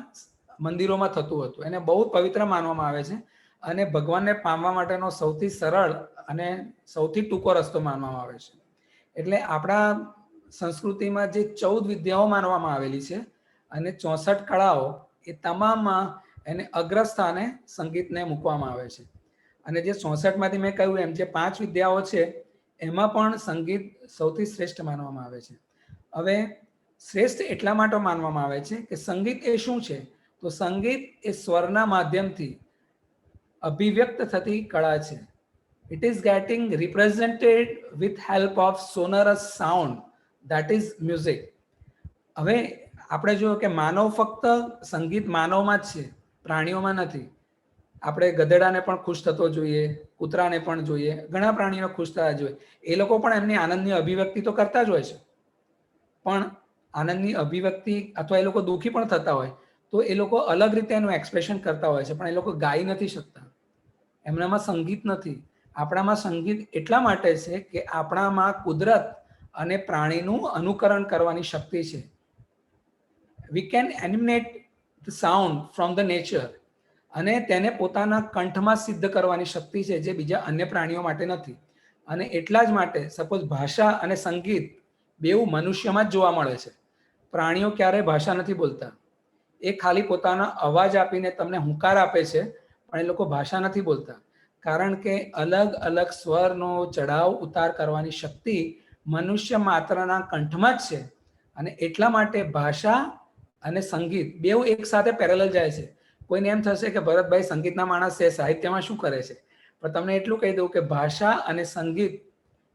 મંદિરોમાં થતું હતું. એને બહુ પવિત્ર માનવામાં આવે છે અને ભગવાનને પામવા માટેનો સૌથી સરળ અને સૌથી ટૂંકો રસ્તો માનવામાં આવે છે. એટલે આપણા સંસ્કૃતિમાં જે 14 વિદ્યાઓ માનવામાં આવેલી છે અને 64 કળાઓ, એ તમામમાં એને અગ્રસ્થાને સંગીતને મૂકવામાં આવે છે. અને જે 64માંથી મેં કહ્યું એમ જે 5 વિદ્યાઓ છે એમાં પણ સંગીત સૌથી શ્રેષ્ઠ માનવામાં આવે છે. હવે શ્રેષ્ઠ એટલા માટે માનવામાં આવે છે કે સંગીત એ શું છે? તો સંગીત એ સ્વરના માધ્યમથી અભિવ્યક્ત થતી કળા છે. It is getting represented with help of sonorous sound, that is music. હવે આપણે જોયું કે માનવ ફક્ત સંગીત માનવમાં જ છે, પ્રાણીઓમાં નથી. આપણે ગધેડાને પણ ખુશ થતો જોઈએ, કૂતરાને પણ જોઈએ, ઘણા પ્રાણીઓ ખુશ થતા જોઈએ. એ લોકો પણ એમની આનંદની અભિવ્યક્તિ તો કરતા જ હોય છે, પણ આનંદની અભિવ્યક્તિ અથવા એ લોકો દુઃખી પણ થતા હોય તો એ લોકો અલગ રીતે એનું એક્સપ્રેશન કરતા હોય છે, પણ એ લોકો ગાઈ નથી શકતા, એમનામાં સંગીત નથી. આપણામાં સંગીત એટલા માટે છે કે આપણામાં કુદરત અને પ્રાણીનું અનુકરણ કરવાની શક્તિ છે. We can emanate the sound from the nature. અને તેને પોતાના કંઠમાં સિદ્ધ કરવાની શક્તિ છે, જે બીજા અન્ય પ્રાણીઓ માટે નથી. અને એટલા જ માટે સપોઝ ભાષા અને સંગીત બેઉ મનુષ્યમાં જ જોવા મળે છે. પ્રાણીઓ ક્યારેય ભાષા નથી બોલતા. એ ખાલી પોતાના અવાજ આપીને તમને હુંકાર આપે છે, પણ એ લોકો ભાષા નથી બોલતા. કારણ કે અલગ અલગ સ્વરનો ચઢાવ ઉતાર કરવાની શક્તિ મનુષ્ય માત્રના કંઠમાં જ છે. અને એટલા માટે ભાષા અને સંગીત બેઉ એક સાથે પેરેલલ જાય છે. કોઈને એમ થશે કે ભરતભાઈ સંગીતના માણસ છે, સાહિત્યમાં શું કરે છે? પણ તમને એટલું કહી દઉં કે ભાષા અને સંગીત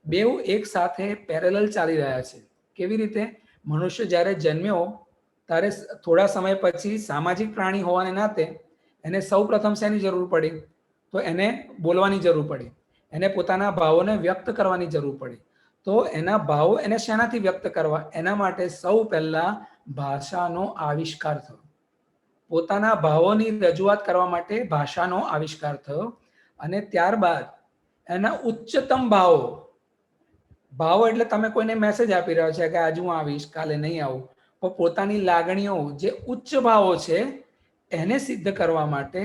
બેઉ એક સાથે પેરેલલ ચાલી રહ્યા છે. કેવી રીતે? મનુષ્ય જ્યારે જન્મ્યો ત્યારે થોડા સમય પછી સામાજિક પ્રાણી હોવાને નાતે એને સૌ પ્રથમ શેની જરૂર પડી? તો એને બોલવાની જરૂર પડી, એને પોતાના ભાવોને વ્યક્ત કરવાની જરૂર પડી. તો એના ભાવો એને શેનાથી વ્યક્ત કરવા? એના માટે સૌ પહેલા ભાષાનો આવિષ્કાર થયો. પોતાના ભાવોની રજૂઆત કરવા માટે ભાષાનો આવિષ્કાર થયો. અને ત્યારબાદ એના ઉચ્ચતમ ભાવો એટલે તમે કોઈને મેસેજ આપી રહ્યો છે કે આજે હું આવીશ, કાલે નહીં આવું, પણ પોતાની લાગણીઓ જે ઉચ્ચ ભાવો છે એને સિદ્ધ કરવા માટે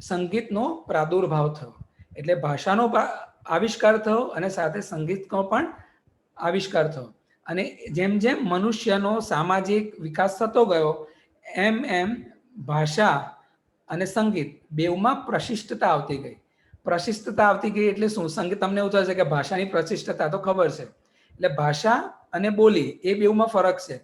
સંગીતનો પ્રાદુર્ભાવ થયો. એટલે ભાષાનો આવિષ્કાર થયો અને સાથે સંગીતનો પણ આવિષ્કાર થયો. અને જેમ જેમ મનુષ્યનો સામાજિક વિકાસ થતો ગયો એમ એમ ભાષા અને સંગીત બેઉમાં પ્રશિષ્ટતા આવતી ગઈ. પ્રશિષ્ટતા આવતી ગઈ એટલે શું? સંગીત તમને એવું થશે કે ભાષાની પ્રશિષ્ટતા તો ખબર છે. એટલે ભાષા અને બોલી એ બેઉમાં ફરક છે.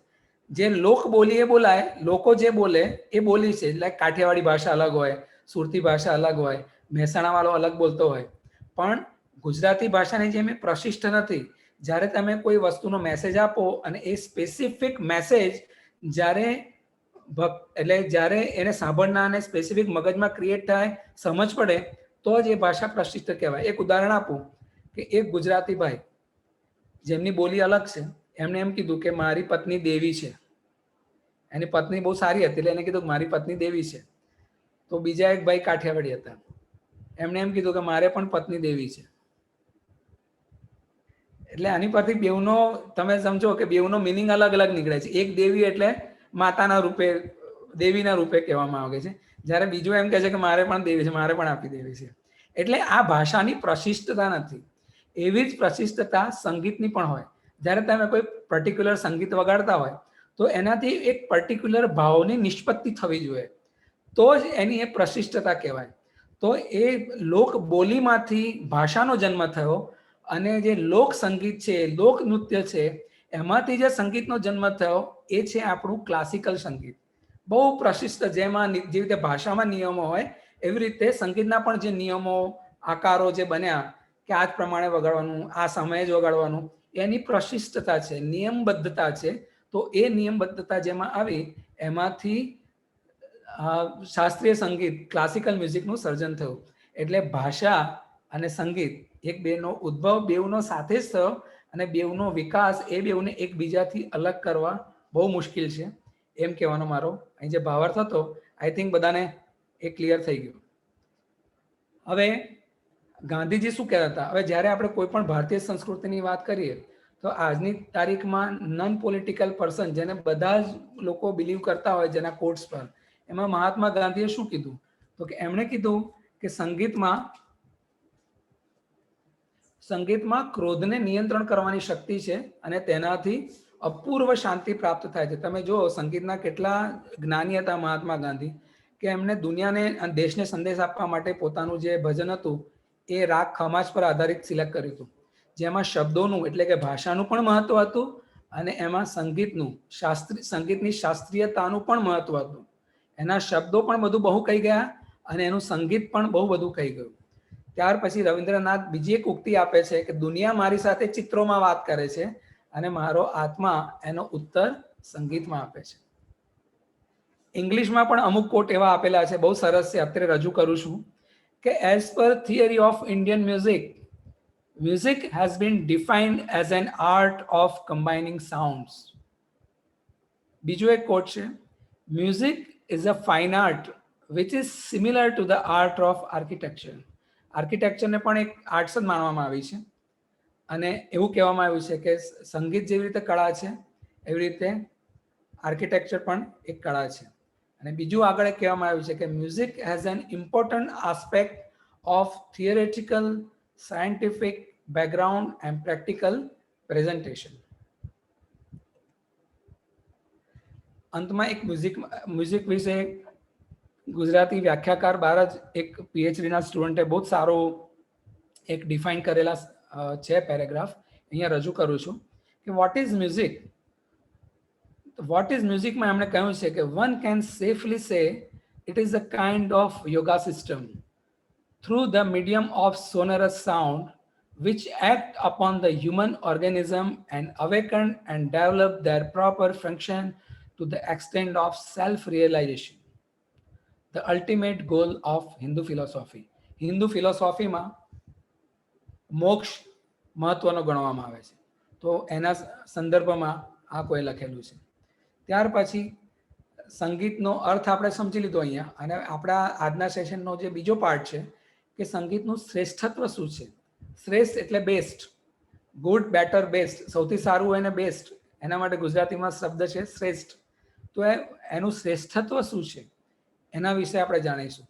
જે લોક બોલી એ બોલાય, લોકો જે બોલે એ બોલી છે. એટલે કાઠિયાવાડી ભાષા અલગ હોય, સુરતી ભાષા અલગ હોય, મહેસાણા વાળો અલગ બોલતો હોય. પણ ગુજરાતી ભાષાની જેમ એ પ્રશિષ્ટ નથી. જ્યારે તમે કોઈ વસ્તુનો મેસેજ આપો અને એ સ્પેસિફિક મેસેજ જ્યારે એને સાંભળનારને સ્પેસિફિક મગજમાં ક્રિએટ થાય, સમજ પડે, તો જ એ ભાષા પ્રશિષ્ટ કહેવાય. એક ઉદાહરણ આપું કે એક ગુજરાતી ભાઈ જેમની બોલી અલગ છે, એમણે એમ કીધું કે મારી પત્ની દેવી છે. એની પત્ની બહુ સારી હતી એટલે એને કીધું કે મારી પત્ની દેવી છે. તો બીજા એક ભાઈ કાઠિયાવાડી હતા, એમણે એમ કીધું કે મારે પણ પત્ની દેવી છે. એટલે આની પરથી બેઉનો તમે સમજો કે બેઉનો મિનિંગ અલગ અલગ નીકળે છે. એક દેવી એટલે માતાના રૂપે, દેવીના રૂપે કહેવામાં આવે છે, જ્યારે બીજું એમ કહે છે કે મારે પણ દેવી છે, મારે પણ આપી દેવી છે. એટલે આ ભાષાની પ્રશિષ્ટતા નથી. એવી જ પ્રશિષ્ટતા સંગીતની પણ હોય. જ્યારે તમે કોઈ પર્ટિક્યુલર સંગીત વગાડતા હોય તો એનાથી એક પર્ટિક્યુલર ભાવની નિષ્પત્તિ થવી જોઈએ, તો જ એની એ પ્રશિષ્ટતા કહેવાય. તો એ લોક બોલીમાંથી ભાષાનો જન્મ થયો અને જે લોક સંગીત છે, લોક નૃત્ય છે, એમાંથી જે સંગીતનો જન્મ થયો એ છે આપણું ક્લાસિકલ સંગીત. બહુ પ્રશિષ્ટ, જેમાં જેવી રીતે ભાષામાં નિયમો હોય એવી રીતે સંગીતના પણ જે નિયમો, આકારો જે બન્યા કે આ જ પ્રમાણે વગાડવાનું, આ સમયે જ વગાડવાનું, એની પ્રશિષ્ટતા છે, નિયમબદ્ધતા છે. તો એ નિયમબદ્ધતા જેમાં આવી એમાંથી શાસ્ત્રીય સંગીત, ક્લાસિકલ મ્યુઝિકનું સર્જન થયું. એટલે ભાષા અને સંગીત એક બેનો ઉદ્ભવ બેઉનો સાથે જ થયો અને બેઉનો વિકાસ એ બેઉને એકબીજાથી અલગ કરવા બહુ મુશ્કેલ છે, એમ કહેવાનો મારો અહીં જે ભાવાર્થ હતો. આઈ થિંક બધાને એ ક્લિયર થઈ ગયું. હવે ગાંધીજી શું કહેતા હતા? હવે જ્યારે આપણે કોઈ પણ ભારતીય સંસ્કૃતિની વાત કરીએ તો આજની તારીખમાં નોન પોલિટિકલ પર્સન, જેને બધા જ લોકો બિલીવ કરતા હોય જેના કોટ્સ પર, એમાં મહાત્મા ગાંધીએ શું કીધું? તો કે એમણે કીધું કે સંગીતમાં ક્રોધને નિયંત્રણ કરવાની શક્તિ છે અને તેનાથી અપૂર્વ શાંતિ પ્રાપ્ત થાય છે. તમે જો સંગીતના કેટલા જ્ઞાની હતા મહાત્મા ગાંધી, કે એમને દુનિયાને અને દેશને સંદેશ આપવા માટે પોતાનું જે ભજન હતું એ રાગ ખમાજ પર આધારિત સિલેક્ટ કર્યું હતું, જેમાં શબ્દોનું એટલે કે ભાષાનું પણ મહત્વ હતું અને એમાં સંગીતની શાસ્ત્રીયતાનું પણ મહત્વ હતું. એના શબ્દો પણ બધું બહુ કહી ગયા અને એનું સંગીત પણ બહુ બધું કહી ગયું. ત્યાર પછી રવિન્દ્રનાથ બીજી એક ઉક્તિ આપે છે કે દુનિયા મારી સાથે ચિત્રોમાં વાત કરે છે અને મારો આત્મા એનો ઉત્તર સંગીતમાં આપે છે. ઇંગ્લિશમાં પણ અમુક કોટ એવા આપેલા છે, બહુ સરસ છે, અત્યારે રજૂ કરું છું કે as per theory of Indian music has been defined as an art of combining sounds. બીજો એક કોટ છે, music is a fine art which is similar to the art of architecture. આર્કિટેક્ચરને પણ એક આર્ટ્સ જ માનવામાં આવી છે અને એવું કહેવામાં આવ્યું છે કે સંગીત જેવી રીતે કળા છે એવી રીતે આર્કિટેક્ચર પણ એક કળા છે. અને બીજું આગળ કહેવામાં આવ્યું છે કે music has N important aspect of theoretical scientific background and practical presentation. અંતમાં એક મ્યુઝિક વિશે ગુજરાતી વ્યાખ્યાકાર બહાર જ એક પીએચડીના સ્ટુડન્ટે બહુ જ સારો એક ડિફાઇન કરેલા છે પેરેગ્રાફ, અહીંયા રજૂ કરું છું કે what is music. What is મ્યુઝિકમાં એમણે કહ્યું છે કે one can safely say it is a kind of yoga system through the medium of sonorous sound which act upon the human organism and awaken and develop their proper function to the extent of self-realization. The ultimate goal of Hindu philosophy. Hindu ફિલોસોફીમાં મોક્ષ મહત્વનો ગણવામાં આવે છે, તો એના સંદર્ભમાં આ કોઈ લખેલું છે. ત્યાર પછી સંગીતનો અર્થ આપણે સમજી લીધો અહીંયા, અને આપણા આજના સેશનનો જે બીજો પાર્ટ છે કે સંગીતનું શ્રેષ્ઠત્વ શું છે. શ્રેષ્ઠ એટલે બેસ્ટ, ગુડ, બેટર, બેસ્ટ, સૌથી સારું હોય ને બેસ્ટ, એના માટે ગુજરાતીમાં શબ્દ છે શ્રેષ્ઠ. તો એનું શ્રેષ્ઠત્વ શું છે એના વિશે આપણે જાણીશું.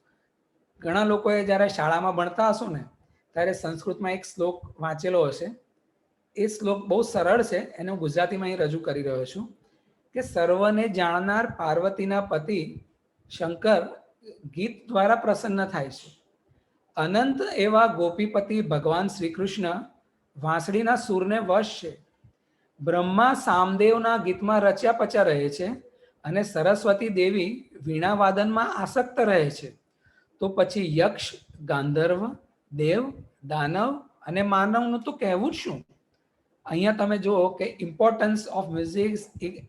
ઘણા લોકોએ જ્યારે શાળામાં ભણતા હશો ને ત્યારે સંસ્કૃતમાં એક શ્લોક વાંચેલો હશે. એ શ્લોક બહુ સરળ છે, એને હું ગુજરાતીમાં અહીં રજૂ કરી રહ્યો છું કે સર્વને જાણનાર પાર્વતીના પતિ શંકર ગીત દ્વારા પ્રસન્ન થાય છે. અનંત એવા ગોપીપતિ ભગવાન શ્રી કૃષ્ણ વાંસળીના સૂરને વશ છે. બ્રહ્મા સામદેવના ગીતમાં રચ્યા પચ્યા રહે છે અને સરસ્વતી દેવી વીણા વાદનમાં આસક્ત રહે છે. તો પછી યક્ષ, ગાંધર્વ, દેવ, દાનવ અને માનવનું તો કહેવું જ શું. અહીંયા તમે જુઓ કે importance of music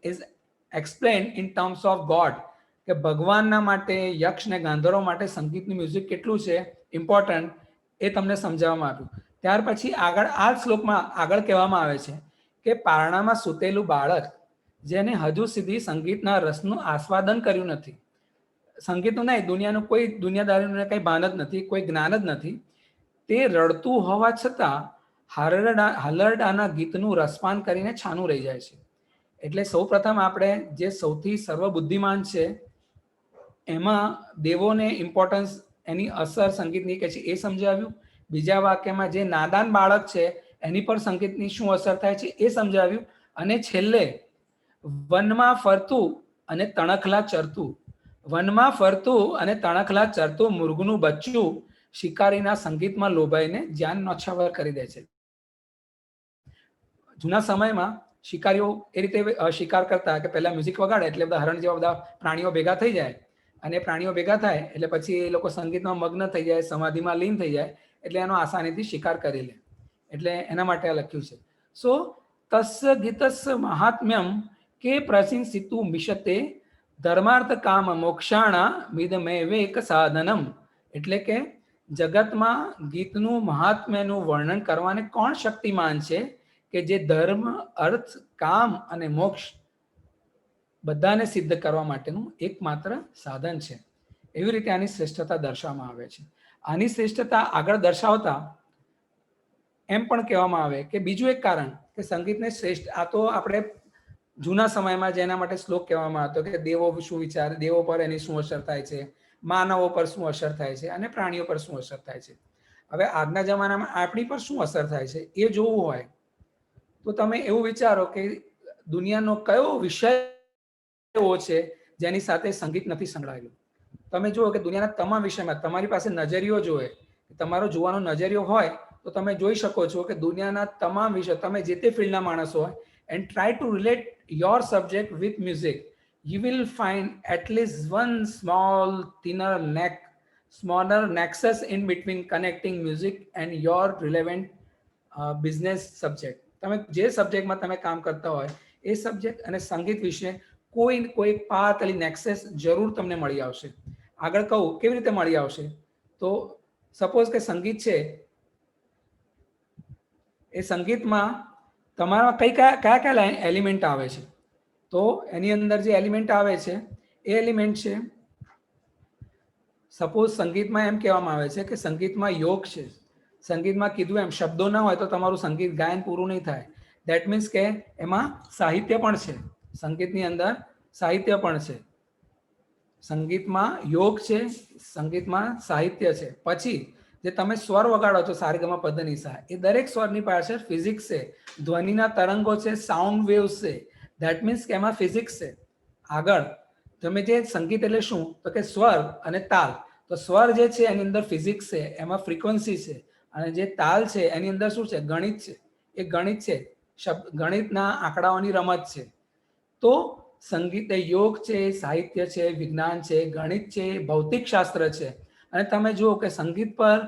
is explain in terms of God, કે ભગવાનના માટે, યક્ષ ને ગાંધર્વ માટે સંગીતનું મ્યુઝિક કેટલું છે ઇમ્પોર્ટન્ટ, એ તમને સમજાવવામાં આવ્યું. ત્યાર પછી આગળ આ શ્લોકમાં આગળ કહેવામાં આવે છે કે પારણામાં સૂતેલું બાળક જેને હજુ સુધી સંગીતના રસનું આસ્વાદન કર્યું નથી, સંગીતનું નહીં, દુનિયાનું કોઈ દુનિયાદારીનું કંઈ ભાન જ નથી, કોઈ જ્ઞાન જ નથી, તે રડતું હોવા છતાં હલરડાના ગીતનું રસપાન કરીને છાનું રહી જાય છે. એટલે સૌ પ્રથમ આપણે જે સૌથી સર્વબુદ્ધિમાન છે એમાં દેવોને ઇમ્પોર્ટન્સ, એની અસર સંગીતની કે છે એ સમજાવ્યું. બીજા વાક્યમાં જે નાદાન બાળક છે એની પર સંગીતની શું અસર થાય છે એ સમજાવ્યું. અને છેલ્લે વનમાં ફરતું અને તણખલા ચરતું, વનમાં ફરતું અને તણખલા ચરતું મૃગનું બચ્ચું શિકારીના સંગીતમાં લોભાઈને જાન નોછાવર કરી દે છે. જૂના સમયમાં શિકારીઓ એ રીતે શિકાર કરતા કે પહેલા મ્યુઝિક વગાડે એટલે બધા હરણ જેવા બધા પ્રાણીઓ ભેગા થઈ જાય, અને પ્રાણીઓ ભેગા થાય એટલે પછી એ લોકો સંગીતમાં મગ્ન થઈ જાય, સમાધિમાં લીન થઈ જાય, એટલે એનો આસાનીથી શિકાર કરી લે. એટલે એના માટે આ લખ્યું છે. સો તસ્ય ગીતસ્ય મહાત્મ્યમ કે પ્રશંસિતુ મિશતે ધર્માર્થ કામ મોક્ષાણા મિદમેવેક સાધનમ. એટલે કે જગતમાં ગીતનું મહાત્મ્યનું વર્ણન કરવાને કોણ શક્તિમાન છે કે જે ધર્મ, અર્થ, કામ અને મોક્ષ બધાને સિદ્ધ કરવા માટેનું એકમાત્ર સાધન છે. એવી રીતે આની શ્રેષ્ઠતા દર્શાવવામાં આવે છે. આની શ્રેષ્ઠતા આગળ દર્શાવતા એમ પણ કહેવામાં આવે કે બીજું એક કારણ કે સંગીતને શ્રેષ્ઠ, આ તો આપણે જૂના સમયમાં જેના માટે શ્લોક કહેવામાં આવતો કે દેવો શું વિચાર, દેવો પર એની શું અસર થાય છે, માનવો પર શું અસર થાય છે અને પ્રાણીઓ પર શું અસર થાય છે. હવે આજના જમાનામાં આપણી પર શું અસર થાય છે એ જોવું હોય તો તમે એવું વિચારો કે દુનિયાનો કયો વિષય એવો છે જેની સાથે સંગીત નથી સંકળાયેલું. તમે જુઓ કે દુનિયાના તમામ વિષયમાં તમારી પાસે નજરિયો જોઈએ, તમારો જોવાનો નજરિયો હોય તો તમે જોઈ શકો છો કે દુનિયાના તમામ વિષય, તમે જે તે ફિલ્ડના માણસ હોય and try to relate your subject with music, you will find at least one smaller nexus in between connecting music and your relevant business subject. તમે જે સબ્જેક્ટમાં તમે કામ કરતા હોય એ સબ્જેક્ટ અને સંગીત વિશે કોઈ પાતળી નેક્સસ જરૂર તમને મળી આવશે. આગળ કહું કેવી રીતે મળી આવશે, તો સપોઝ કે સંગીત છે, એ સંગીતમાં તમારા કયા એલિમેન્ટ આવે છે, તો એની અંદર જે એલિમેન્ટ આવે છે એ એલિમેન્ટ છે, સપોઝ સંગીતમાં એમ કહેવામાં આવે છે કે સંગીતમાં યોગ છે. સંગીતમાં કીધું એમ શબ્દો ના હોય તો તમારું સંગીત ગાયન પૂરું નહીં થાય. દેટ મીન્સ કે એમાં સાહિત્ય પણ છે, સંગીતની અંદર સાહિત્ય પણ છે. સંગીતમાં યોગ છે, સંગીતમાં સાહિત્ય છે. પછી જે તમે સ્વર વગાડો છો સારેગામા પધનિસા, એ દરેક સ્વરની પાછળ ફિઝિક્સ છે, ધ્વનિના તરંગો છે, સાઉન્ડ વેવ્સ છે. ધેટ મીન્સ કે એમાં ફિઝિક્સ છે. આગળ તમે જે સંગીત એટલે શું તો કે સ્વર અને તાલ. તો સ્વર જે છે એની અંદર ફિઝિક્સ છે, એમાં ફ્રીક્વન્સી છે. અને જે તાલ છે એની અંદર શું છે, ગણિત છે. એ ગણિત છે, ગણિતના આંકડાઓની રમત છે. તો સંગીત એ યોગ છે, સાહિત્ય છે, વિજ્ઞાન છે, ગણિત છે, ભૌતિક શાસ્ત્ર છે. અને તમે જુઓ કે સંગીત પર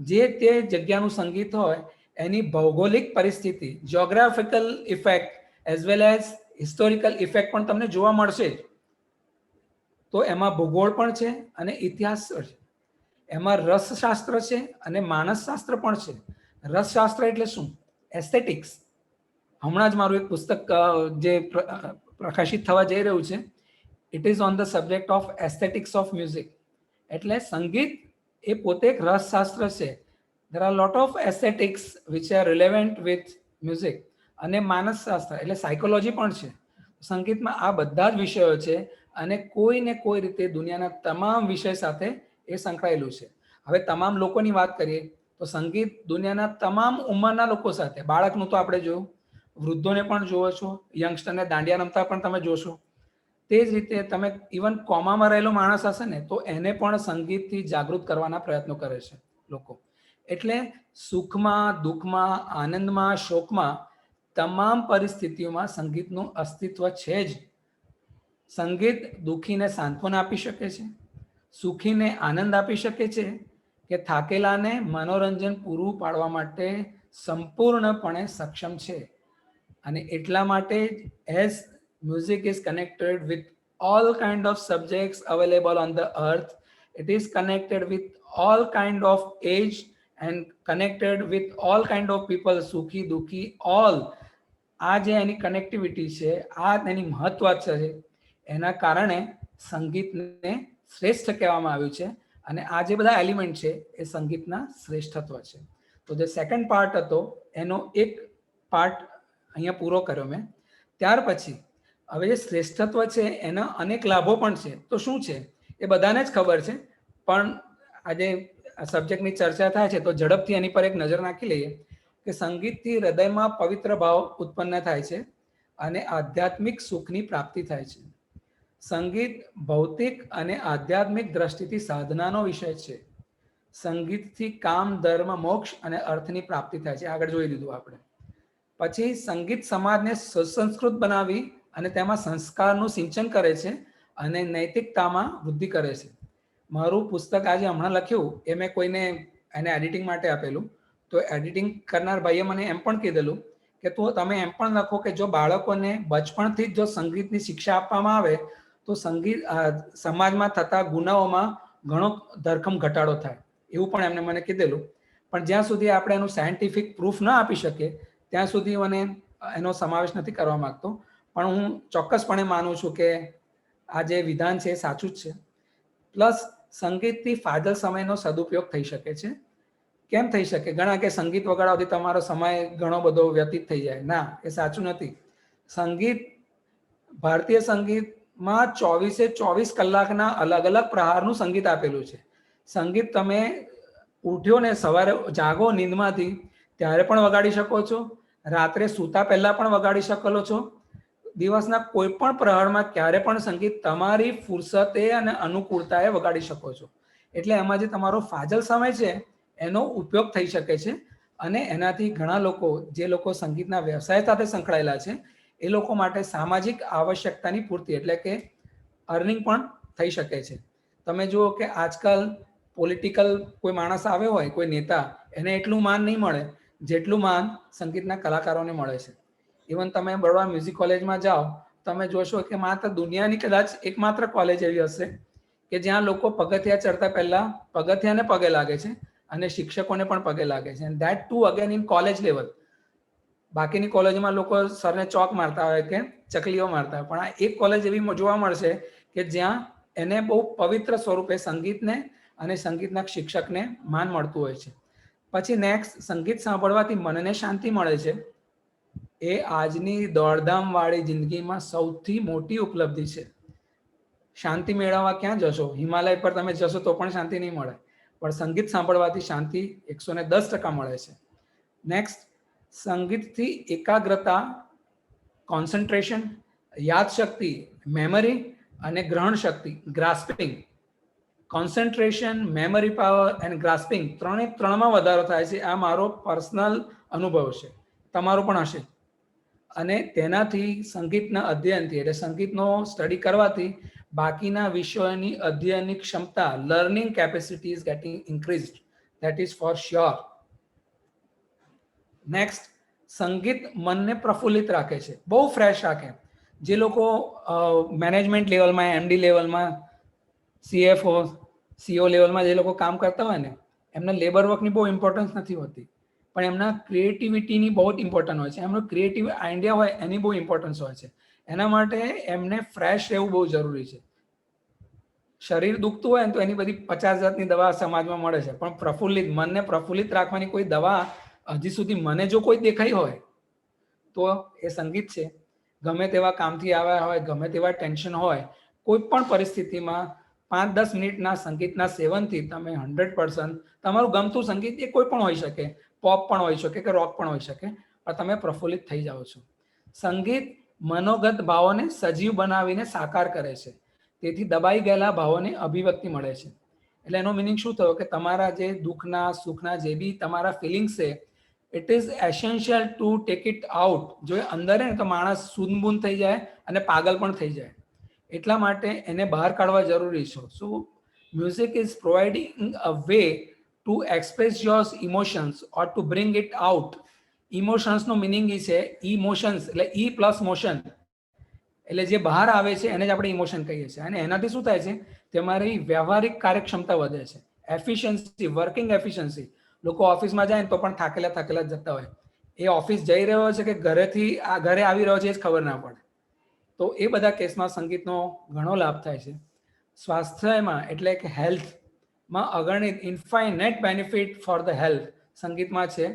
જે તે જગ્યાનું સંગીત હોય એની ભૌગોલિક પરિસ્થિતિ, geographical effect as well as historical effect પણ તમને જોવા મળશે જ. તો એમાં ભૂગોળ પણ છે અને ઇતિહાસ છે. એમાં રસશાસ્ત્ર છે અને માનસશાસ્ત્ર પણ છે. રસશાસ્ત્ર એટલે શું? એસ્થેટિક્સ. હમણાં જ મારું એક પુસ્તક જે પ્રકાશિત થવા જઈ રહ્યું છે, it is on the subject of aesthetics of music. એટલે સંગીત એ પોતે એક રસશાસ્ત્ર છે. There are lot of aesthetics which are relevant with music. અને માનસશાસ્ત્ર એટલે સાયકોલોજી પણ છે. સંગીતમાં આ બધા જ વિષયો છે અને કોઈ ને કોઈ રીતે દુનિયાના તમામ વિષય સાથે એ સંકળાયેલું છે. હવે તમામ લોકોની વાત કરીએ તો સંગીત દુનિયાના તમામ ઉંમરના લોકો સાથે, બાળકનું તો આપણે જોયું, વૃદ્ધોને પણ જોવો છો, યંગસ્ટરને દાંડિયા રમતા પણ તમે જોશો. તે જ રીતે તમે ઇવન કોમામાં રહેલો માણસ હશે ને તો એને પણ સંગીતથી જાગૃત કરવાના પ્રયત્નો કરે છે લોકો. એટલે સુખમાં, દુઃખમાં, આનંદમાં, શોકમાં, તમામ પરિસ્થિતિઓમાં સંગીતનું અસ્તિત્વ છે જ. સંગીત દુઃખીને સાંત્વના આપી શકે છે, સુખીને આનંદ આપી શકે છે, કે થાકેલાને મનોરંજન પૂરું પાડવા માટે સંપૂર્ણપણે સક્ષમ છે. અને એટલા માટે as music is connected with all kind of subjects available on the earth, it is connected with all kind of age and connected with all kind of people, સુખી દુઃખી all. આ જે એની કનેક્ટિવિટી છે, આ એની મહત્વ છે, એના કારણે સંગીતને શ્રેષ્ઠ કહેવામાં આવ્યું છે. અને આ જે બધા એલિમેન્ટ છે એ સંગીતના શ્રેષ્ઠત્વ છે. તો જે સેકન્ડ પાર્ટ હતો એનો એક પાર્ટ અહીંયા પૂરો કર્યો મેં. ત્યાર પછી હવે જે શ્રેષ્ઠત્વ છે એના અનેક લાભો પણ છે. તો શું છે એ બધાને જ ખબર છે, પણ આજે સબ્જેક્ટની ચર્ચા થાય છે તો ઝડપથી એની પર એક નજર નાખી લઈએ કે સંગીતથી હૃદયમાં પવિત્ર ભાવ ઉત્પન્ન થાય છે અને આધ્યાત્મિક સુખની પ્રાપ્તિ થાય છે. સંગીત ભૌતિક અને આધ્યાત્મિક દ્રષ્ટિથી સાધનાનો વિષય છે. સંગીતથી કામ, ધર્મ, મોક્ષ અને અર્થની પ્રાપ્તિ થાય છે. આગળ જોઈ લીધું આપણે. પછી સંગીત સમાજને સુસંસ્કૃત બનાવી અને તેમાં સંસ્કારનું સિંચન કરે છે અને નૈતિકતામાં વૃદ્ધિ કરે છે. મારું પુસ્તક આજે હમણાં લખ્યું એ મેં કોઈને એને એડિટિંગ માટે આપેલું. તો એડિટિંગ કરનાર ભાઈએ મને એમ પણ કીધેલું કે તમે એમ પણ લખો કે જો બાળકોને બચપણથી જ જો સંગીતની શિક્ષા આપવામાં આવે તો સંગીત સમાજમાં થતા ગુનાઓમાં ઘણો ધરખમ ઘટાડો થાય, એવું પણ એમને મને કીધેલું. પણ જ્યાં સુધી આપણે એનું સાયન્ટિફિક પ્રૂફ ના આપી શકીએ ત્યાં સુધી મને એનો સમાવેશ નથી કરવા માંગતો. પણ હું ચોક્કસપણે માનું છું કે આ જે વિધાન છે એ સાચું જ છે. પ્લસ સંગીતથી ફાજલ સમયનો સદુપયોગ થઈ શકે છે. કેમ થઈ શકે? ઘણા કે સંગીત વગાડવાથી તમારો સમય ઘણો બધો વ્યતીત થઈ જાય. ના, એ સાચું નથી. સંગીત, ભારતીય સંગીતમાં 24/24 કલાકના અલગ અલગ પ્રહારનું સંગીત આપેલું છે. સંગીત તમે ઉઠ્યો ને સવારે જાગો નીંદમાંથી ત્યારે પણ વગાડી શકો છો, રાત્રે સૂતા પહેલા પણ વગાડી શકો છો, દિવસના કોઈ પણ પ્રહરમાં ક્યારે પણ સંગીત તમારી ફુરસતે અને અનુકૂળતાએ વગાડી શકો છો. એટલે એમાં જે તમારો ફાજલ સમય છે એનો ઉપયોગ થઈ શકે છે. અને એનાથી ઘણા લોકો, જે લોકો સંગીતના વ્યવસાય સાથે સંકળાયેલા છે, એ લોકો માટે સામાજિક આવશ્યકતાની પૂર્તિ એટલે કે અર્નિંગ પણ થઈ શકે છે. તમે જુઓ કે આજકાલ પોલિટિકલ કોઈ માણસ આવ્યો હોય, કોઈ નેતા, એને એટલું માન નહીં મળે જેટલું માન સંગીતના કલાકારોને મળે છે. ઇવન તમે બરોડા મ્યુઝિક કોલેજમાં જાઓ, તમે જોશો કે માત્ર દુનિયાની કદાચ એકમાત્ર કોલેજ એવી હશે કે જ્યાં લોકો પગથિયા ચડતા પહેલા પગથિયાને પગે લાગે છે અને શિક્ષકોને પણ પગે લાગે છે. And that two again in college level. બાકીની કોલેજમાં લોકો સરને ચોક મારતા હોય કે ચકલીઓ મારતા હોય, પણ આ એક કોલેજ એવી જોવા મળશે કે જ્યાં એને બહુ પવિત્ર સ્વરૂપે સંગીતને અને સંગીતના શિક્ષકને માન મળતું હોય છે. પછી નેક્સ્ટ, સંગીત સાંભળવાથી મનને શાંતિ મળે છે. એ આજની દોડધામ વાળી જિંદગીમાં સૌથી મોટી ઉપલબ્ધિ છે. શાંતિ મેળવવા ક્યાં જશો? હિમાલય પર તમે જશો તો પણ શાંતિ નહીં મળે, પણ સંગીત સાંભળવાથી શાંતિ 110% મળે છે. નેક્સ્ટ, સંગીતથી એકાગ્રતા, કોન્સન્ટ્રેશન, યાદશક્તિ, મેમરી અને ગ્રહણ શક્તિ, grasping, concentration, memory power and grasping ત્રણમાં વધારો થાય છે. આ મારો પર્સનલ અનુભવ છે, તમારો પણ હશે. અને તેનાથી સંગીતના અધ્યયનથી, એટલે સંગીતનો સ્ટડી કરવાથી બાકીના વિષયોની અધ્યયનની ક્ષમતા, learning capacity is getting increased, that is for sure. Next, સંગીત મનને પ્રફુલ્લિત રાખે છે, બહુ ફ્રેશ રાખે. જે લોકો મેનેજમેન્ટ લેવલમાં, એમડી લેવલમાં, સીએફઓ, સીઓ લેવલમાં જે લોકો કામ કરતા હોય ને, એમને લેબર વર્કની બહુ ઇમ્પોર્ટન્સ નથી હોતી, પણ એમના ક્રિએટિવિટીની બહુ જ ઇમ્પોર્ટન્ટ હોય છે. એમનો ક્રિએટિવ આઈડિયા હોય એની બહુ ઇમ્પોર્ટન્સ હોય છે. એના માટે એમને ફ્રેશ રહેવું બહુ જરૂરી છે. શરીર દુખતું હોય ને તો એની બધી 50 જાતની દવા સમાજમાં મળે છે, પણ પ્રફુલ્લિત, મનને પ્રફુલ્લિત રાખવાની કોઈ દવા હજી સુધી મને જો કોઈ દેખાઈ હોય તો એ સંગીત છે. ગમે તેવા કામથી આવ્યા હોય, ગમે તેવા ટેન્શન હોય, કોઈ પણ પરિસ્થિતિમાં 5-10 મિનિટના સંગીતના સેવનથી તમે 100% તમારું ગમતું સંગીત, એ કોઈ પણ હોઈ શકે, પોપ પણ હોઈ શકે કે રોક પણ હોઈ શકે, પણ તમે પ્રફુલ્લિત થઈ જાઓ છો. સંગીત મનોગત ભાવોને સજીવ બનાવીને સાકાર કરે છે, તેથી દબાઈ ગયેલા ભાવોને અભિવ્યક્તિ મળે છે. એટલે એનો મિનિંગ શું થયો કે તમારા જે દુઃખના, સુખના જે બી તમારા ફિલિંગ્સ છે, it is essential to take it out. જો એ અંદર ને તો માણસ સૂનબૂન થઈ જાય અને પાગલ પણ થઈ જાય. એટલા માટે એને બહાર કાઢવા જરૂરી છે. So music is providing a way to express your emotions or to bring it out. ઇમોશન્સનો મિનિંગ એ છે, ઇમોશન્સ એટલે ઈ પ્લસ મોશન, એટલે જે બહાર આવે છે એને જ આપણે ઇમોશન કહીએ છીએ. અને એનાથી શું થાય છે, તમારી વ્યવહારિક કાર્યક્ષમતા વધે છે, એફિશિયન્સી, વર્કિંગ એફિશિયન્સી. લોકો ઓફિસમાં જાય તો પણ થાકેલા જતા હોય, એ ઓફિસ જઈ રહ્યો છે કે ઘરેથી ઘરે આવી રહ્યો છે એ જ ખબર ના પડે. તો એ બધા કેસમાં સંગીતનો ઘણો લાભ થાય છે. સ્વાસ્થ્યમાં એટલે કે હેલ્થમાં અગણિત, infinite benefit for the health સંગીતમાં છે.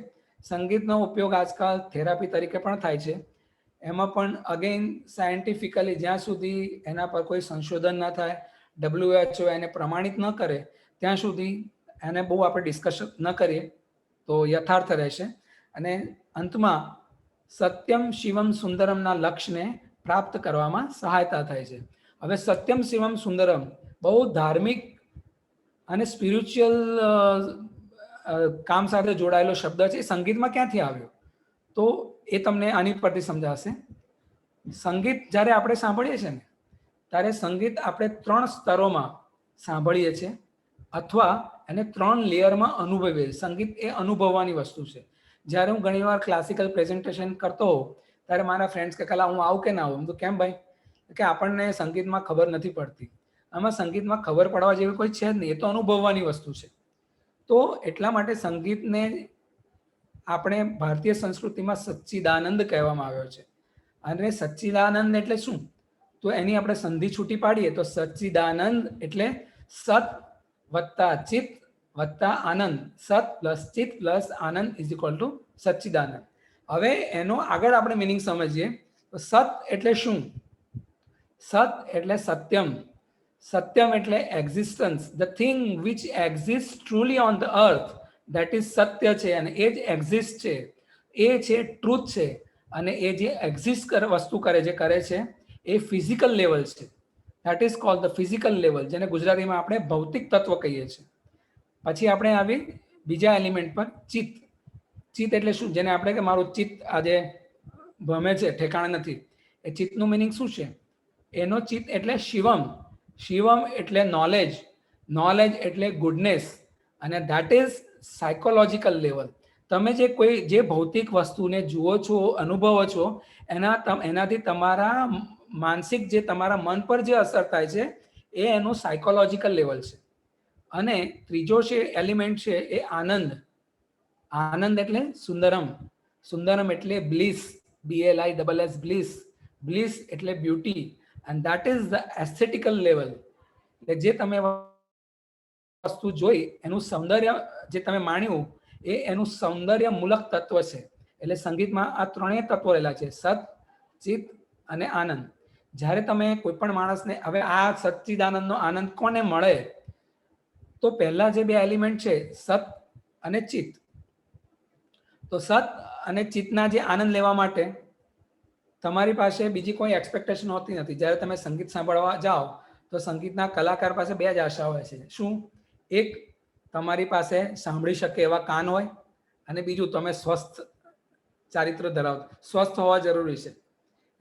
સંગીતનો ઉપયોગ આજકાલ થેરાપી તરીકે પણ થાય છે. એમાં પણ અગેન સાયન્ટિફિકલી જ્યાં સુધી એના પર કોઈ સંશોધન ન થાય, WHO એને પ્રમાણિત ન કરે ત્યાં સુધી એને બહુ આપણે ડિસ્કશન ન કરીએ તો યથાર્થ રહેશે. અને અંતમાં સત્યમ શિવમ સુંદરમના લક્ષ્યને પ્રાપ્ત કરવામાં સહાયતા થાય છે. હવે સત્યમ શિવમ સુંદરમ બહુ ધાર્મિક અને સ્પિરિચ્યુઅલ કામ સાથે જોડાયેલો શબ્દ છે. સંગીતમાં ક્યાંથી આવ્યો તો એ તમને આની પરથી સમજાશે. સંગીત જ્યારે આપણે સાંભળીએ છીએ ને, ત્યારે સંગીત આપણે 3 સ્તરોમાં સાંભળીએ છીએ અથવા એને 3 લેયરમાં અનુભવીએ. સંગીત એ અનુભવવાની વસ્તુ છે. જ્યારે હું ઘણીવાર ક્લાસિકલ પ્રેઝન્ટેશન કરતો હોઉં ત્યારે મારા ફ્રેન્ડ્સ કે કલા હું આવું કે ના આવું, તો કેમ ભાઈ, કે આપણને સંગીતમાં ખબર નથી પડતી. આમાં સંગીતમાં ખબર પડવા જેવી કોઈ છે જ નહીં, એ તો અનુભવવાની વસ્તુ છે. તો એટલા માટે સંગીતને આપણે ભારતીય સંસ્કૃતિમાં સચ્ચિદાનંદ કહેવામાં આવ્યો છે. અને સચ્ચિદાનંદ એટલે શું, તો એની આપણે સંધિ છૂટી પાડીએ તો સચ્ચિદાનંદ એટલે સત વત્તા ચિત્ત વત્તા આનંદ. સત પ્લસ ચિત્ત પ્લસ આનંદ ઇઝ ઇક્વલ ટુ સચ્ચિદાનંદ. હવે એનો આગળ આપણે મિનિંગ સમજીએ તો સત એટલે શું? સત એટલે સત્યમ. સત્યમ એટલે existence, the thing which exist truly on the earth, that is સત્ય છે. અને એ જ એક્ઝિસ્ટ છે, એ છે ટ્રુથ છે. અને એ જે એક્ઝિસ્ટ વસ્તુ કરે છે એ ફિઝિકલ લેવલ છે. That is called the physical level, જેને ગુજરાતીમાં આપણે ભૌતિક તત્વ કહીએ છીએ. પછી આપણે આવી બીજા એલિમેન્ટ પર, ચિત્ત. ચિત્ત એટલે શું, જેને આપણે કે મારું ચિત્ત આજે ભમે છે, ઠેકાણે નથી, એ ચિત્તનું મિનિંગ શું છે? એનો ચિત્ત એટલે શિવમ. શિવમ એટલે નોલેજ, નોલેજ એટલે ગુડનેસ. અને ધેટ ઇઝ સાયકોલોજીકલ લેવલ. તમે જે ભૌતિક વસ્તુને જુઓ છો, અનુભવો છો, એનાથી તમારા માનસિક, જે તમારા મન પર જે અસર થાય છે એ એનું સાયકોલોજીકલ લેવલ છે. અને ત્રીજો છે એલિમેન્ટ છે એ આનંદ. આનંદ એટલે સુંદરમ. સુંદરમ એટલે બ્લિસ, BLISS, બ્લિસ. બ્લિસ એટલે beauty. And that is the aesthetical level. એટલે જે તમે વસ્તુ જોઈ એનું સૌંદર્ય જે તમે માણ્યું એ એનું સૌંદર્ય મૂલક તત્વ છે. એટલે સંગીતમાં આ ત્રણેય તત્વો રહેલા છે, સત, ચિત્ત અને આનંદ. જ્યારે તમે કોઈ પણ માણસને, હવે આ સચ્ચિદાનંદનો આનંદ કોને મળે, તો પહેલા જે બે એલિમેન્ટ છે સત અને ચિત્ત. તો સત અને ચિત્તના જે આનંદ લેવા માટે તમારી પાસે બીજી કોઈ એક્સપેક્ટેશન હોતી નથી. જ્યારે તમે સંગીત સાંભળવા જાઓ તો સંગીતના કલાકાર પાસે બે જ આશા હોય છે. શું? એક, તમારી પાસે સાંભળી શકે એવા કાન હોય, અને બીજું, તમે સ્વસ્થ ચારિત્ર ધરાવતા, સ્વસ્થ હોવા જરૂરી છે.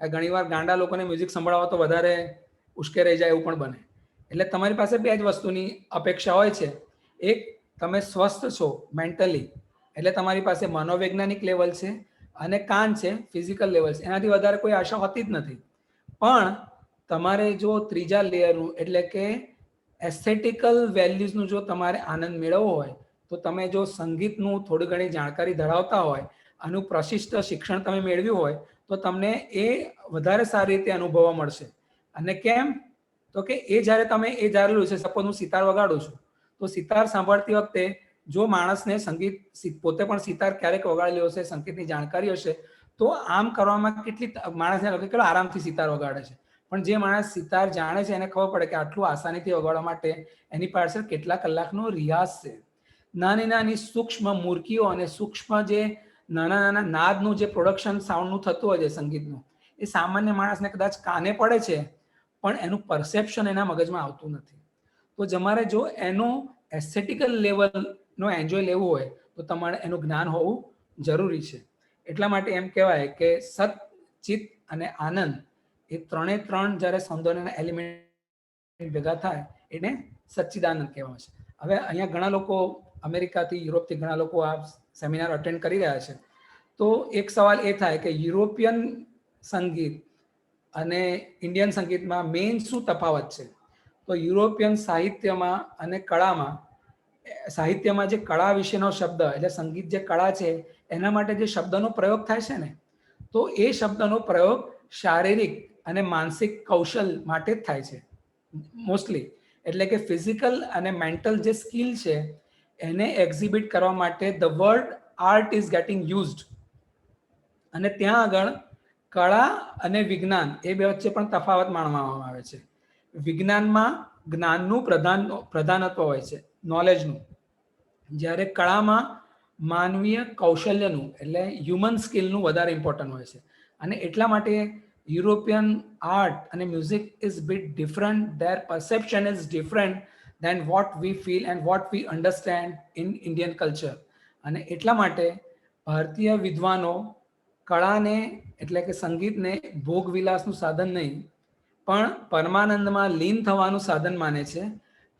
ઘણીવાર ગાંડા લોકોને મ્યુઝિક સંભળાવો તો વધારે ઉશ્કેરાઈ જાય એવું પણ બને. એટલે તમારી પાસે બે જ વસ્તુની અપેક્ષા હોય છે. એક, તમે સ્વસ્થ છો મેન્ટલી, એટલે તમારી પાસે મનોવૈજ્ઞાનિક લેવલ છે, અને કાન છે ફિઝિકલ લેવલ છે. એનાથી વધારે કોઈ આશા હોતી જ નથી. પણ તમારે જો ત્રીજા લેયરનું, એટલે કે એસ્થેટિકલ વેલ્યુઝનું જો તમારે આનંદ મેળવવો હોય, તો તમે જો સંગીતનું થોડી ઘણી જાણકારી ધરાવતા હોય, આનું પ્રશિષ્ટ શિક્ષણ તમે મેળવ્યું હોય, તો તમને એ વધારે સારી રીતે અનુભવવા મળશે. અને કેમ? તો કે એ જ્યારે તમે એ ધારેલું છે, સપોઝ હું સિતાર વગાડું છું, તો સિતાર સાંભળતી વખતે જો માણસને સંગીત, પોતે પણ સિતાર ક્યારેક વગાડેલી હશે, સંગીતની જાણકારી હશે, તો આમ કરવામાં કેટલી માણસને લાગે કે આરામથી સિતાર વગાડે છે. પણ જે માણસ સિતાર જાણે છે એને ખબર પડે કે આટલું આસાનીથી વગાડવા માટે એની પાસે કેટલા કલાકનો રિયાઝ છે. નાની નાની સૂક્ષ્મ મૂર્તિઓ અને સૂક્ષ્મ જે નાના નાના નાદનું જે પ્રોડક્શન સાઉન્ડનું થતું હોય છે સંગીતનું, એ સામાન્ય માણસને કદાચ કાને પડે છે, પણ એનું પરસેપ્શન એના મગજમાં આવતું નથી. તો તમારે જો એનું એસ્થેટિકલ લેવલનો એન્જોય લેવું હોય, તો તમારે એનું જ્ઞાન હોવું જરૂરી છે. એટલા માટે એમ કહેવાય કે સત, ચિત્ત અને આનંદ, એ ત્રણ જ્યારે સૌંદર્યના એલિમેન્ટ ભેગા થાય એને સચ્ચિદાનંદ કહેવાય છે. હવે અહીંયા ઘણા લોકો અમેરિકાથી, યુરોપથી ઘણા લોકો આ સેમિનાર અટેન્ડ કરી રહ્યા છે. તો એક સવાલ એ થાય કે યુરોપિયન સંગીત અને ઇન્ડિયન સંગીતમાં મેઇન શું તફાવત છે? તો યુરોપિયન સાહિત્યમાં અને કળામાં, સાહિત્યમાં જે કળા વિશેનો શબ્દ, એટલે સંગીત જે કળા છે એના માટે જે શબ્દનો પ્રયોગ થાય છે ને, તો એ શબ્દનો પ્રયોગ શારીરિક અને માનસિક કૌશલ માટે જ થાય છે મોસ્ટલી. એટલે કે ફિઝિકલ અને મેન્ટલ જે સ્કિલ છે એને એક્ઝિબિટ કરવા માટે the word art is getting used. અને ત્યાં આગળ કળા અને વિજ્ઞાન એ બે વચ્ચે પણ તફાવત માનવામાં આવે છે. વિજ્ઞાનમાં જ્ઞાનનું પ્રધાનત્વ હોય છે, નોલેજનું, જ્યારે કળામાં માનવીય કૌશલ્યનું, એટલે હ્યુમન સ્કિલનું વધારે ઇમ્પોર્ટન્ટ હોય છે. અને એટલા માટે યુરોપિયન આર્ટ અને music is bit different, their perception is different than what we feel and what we understand in Indian culture. અને એટલા માટે ભારતીય વિદ્વાનો કળાને, એટલે કે સંગીતને ભોગવિલાસનું સાધન નહીં, પણ પરમાનંદમાં લીન થવાનું સાધન માને છે.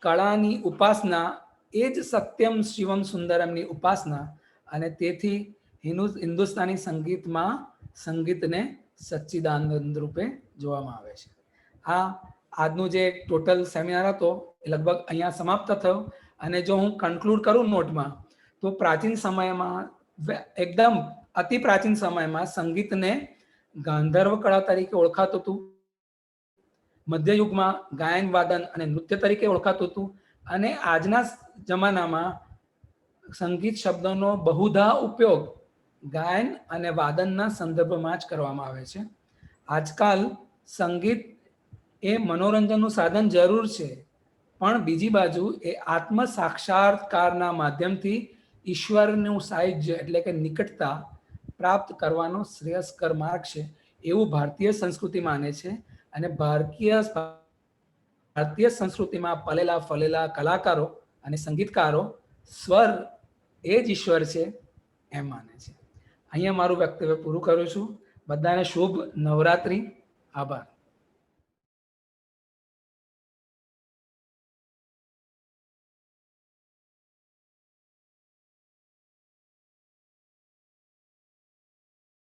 કળાની ઉપાસના એ જ સત્યમ શિવમ સુંદરમની ઉપાસના, અને તેથી હિન્દુસ્તાની સંગીતમાં સંગીતને સચ્ચિદાનંદ રૂપે જોવામાં આવે છે. આ આજનું જે ટોટલ સેમિનાર હતો એ લગભગ અહીંયા સમાપ્ત થયો. અને જો હું કન્ક્લુડ કરું નોટમાં, તો પ્રાચીન સમયમાં, એકદમ અતિ પ્રાચીન સમયમાં સંગીતને ગાંધર્વ કળા તરીકે ઓળખાતું હતું. મધ્યયુગમાં ગાયન, વાદન અને નૃત્ય તરીકે ઓળખાતું હતું. અને આજના જમાનામાં સંગીત શબ્દનો બહુધા ઉપયોગ ગાયન અને વાદનના સંદર્ભમાં જ કરવામાં આવે છે. આજકાલ સંગીત એ મનોરંજનનું સાધન જરૂર છે, પણ બીજી બાજુ એ આત્મ સાક્ષાત્કારના માધ્યમથી ઈશ્વરનું સાહિત્ય, એટલે કે નિકટતા પ્રાપ્ત કરવાનો શ્રેયસ્કર માર્ગ છે, એવું ભારતીય સંસ્કૃતિ માને છે. અને ભારતીય સંસ્કૃતિમાં પલેલા ફલેલા કલાકારો અને સંગીતકારો સ્વર એ જ ઈશ્વર છે એમ માને છે. અહીંયા મારું વક્તવ્ય પૂરું કરું છું. બધાને શુભ નવરાત્રિ. આભાર.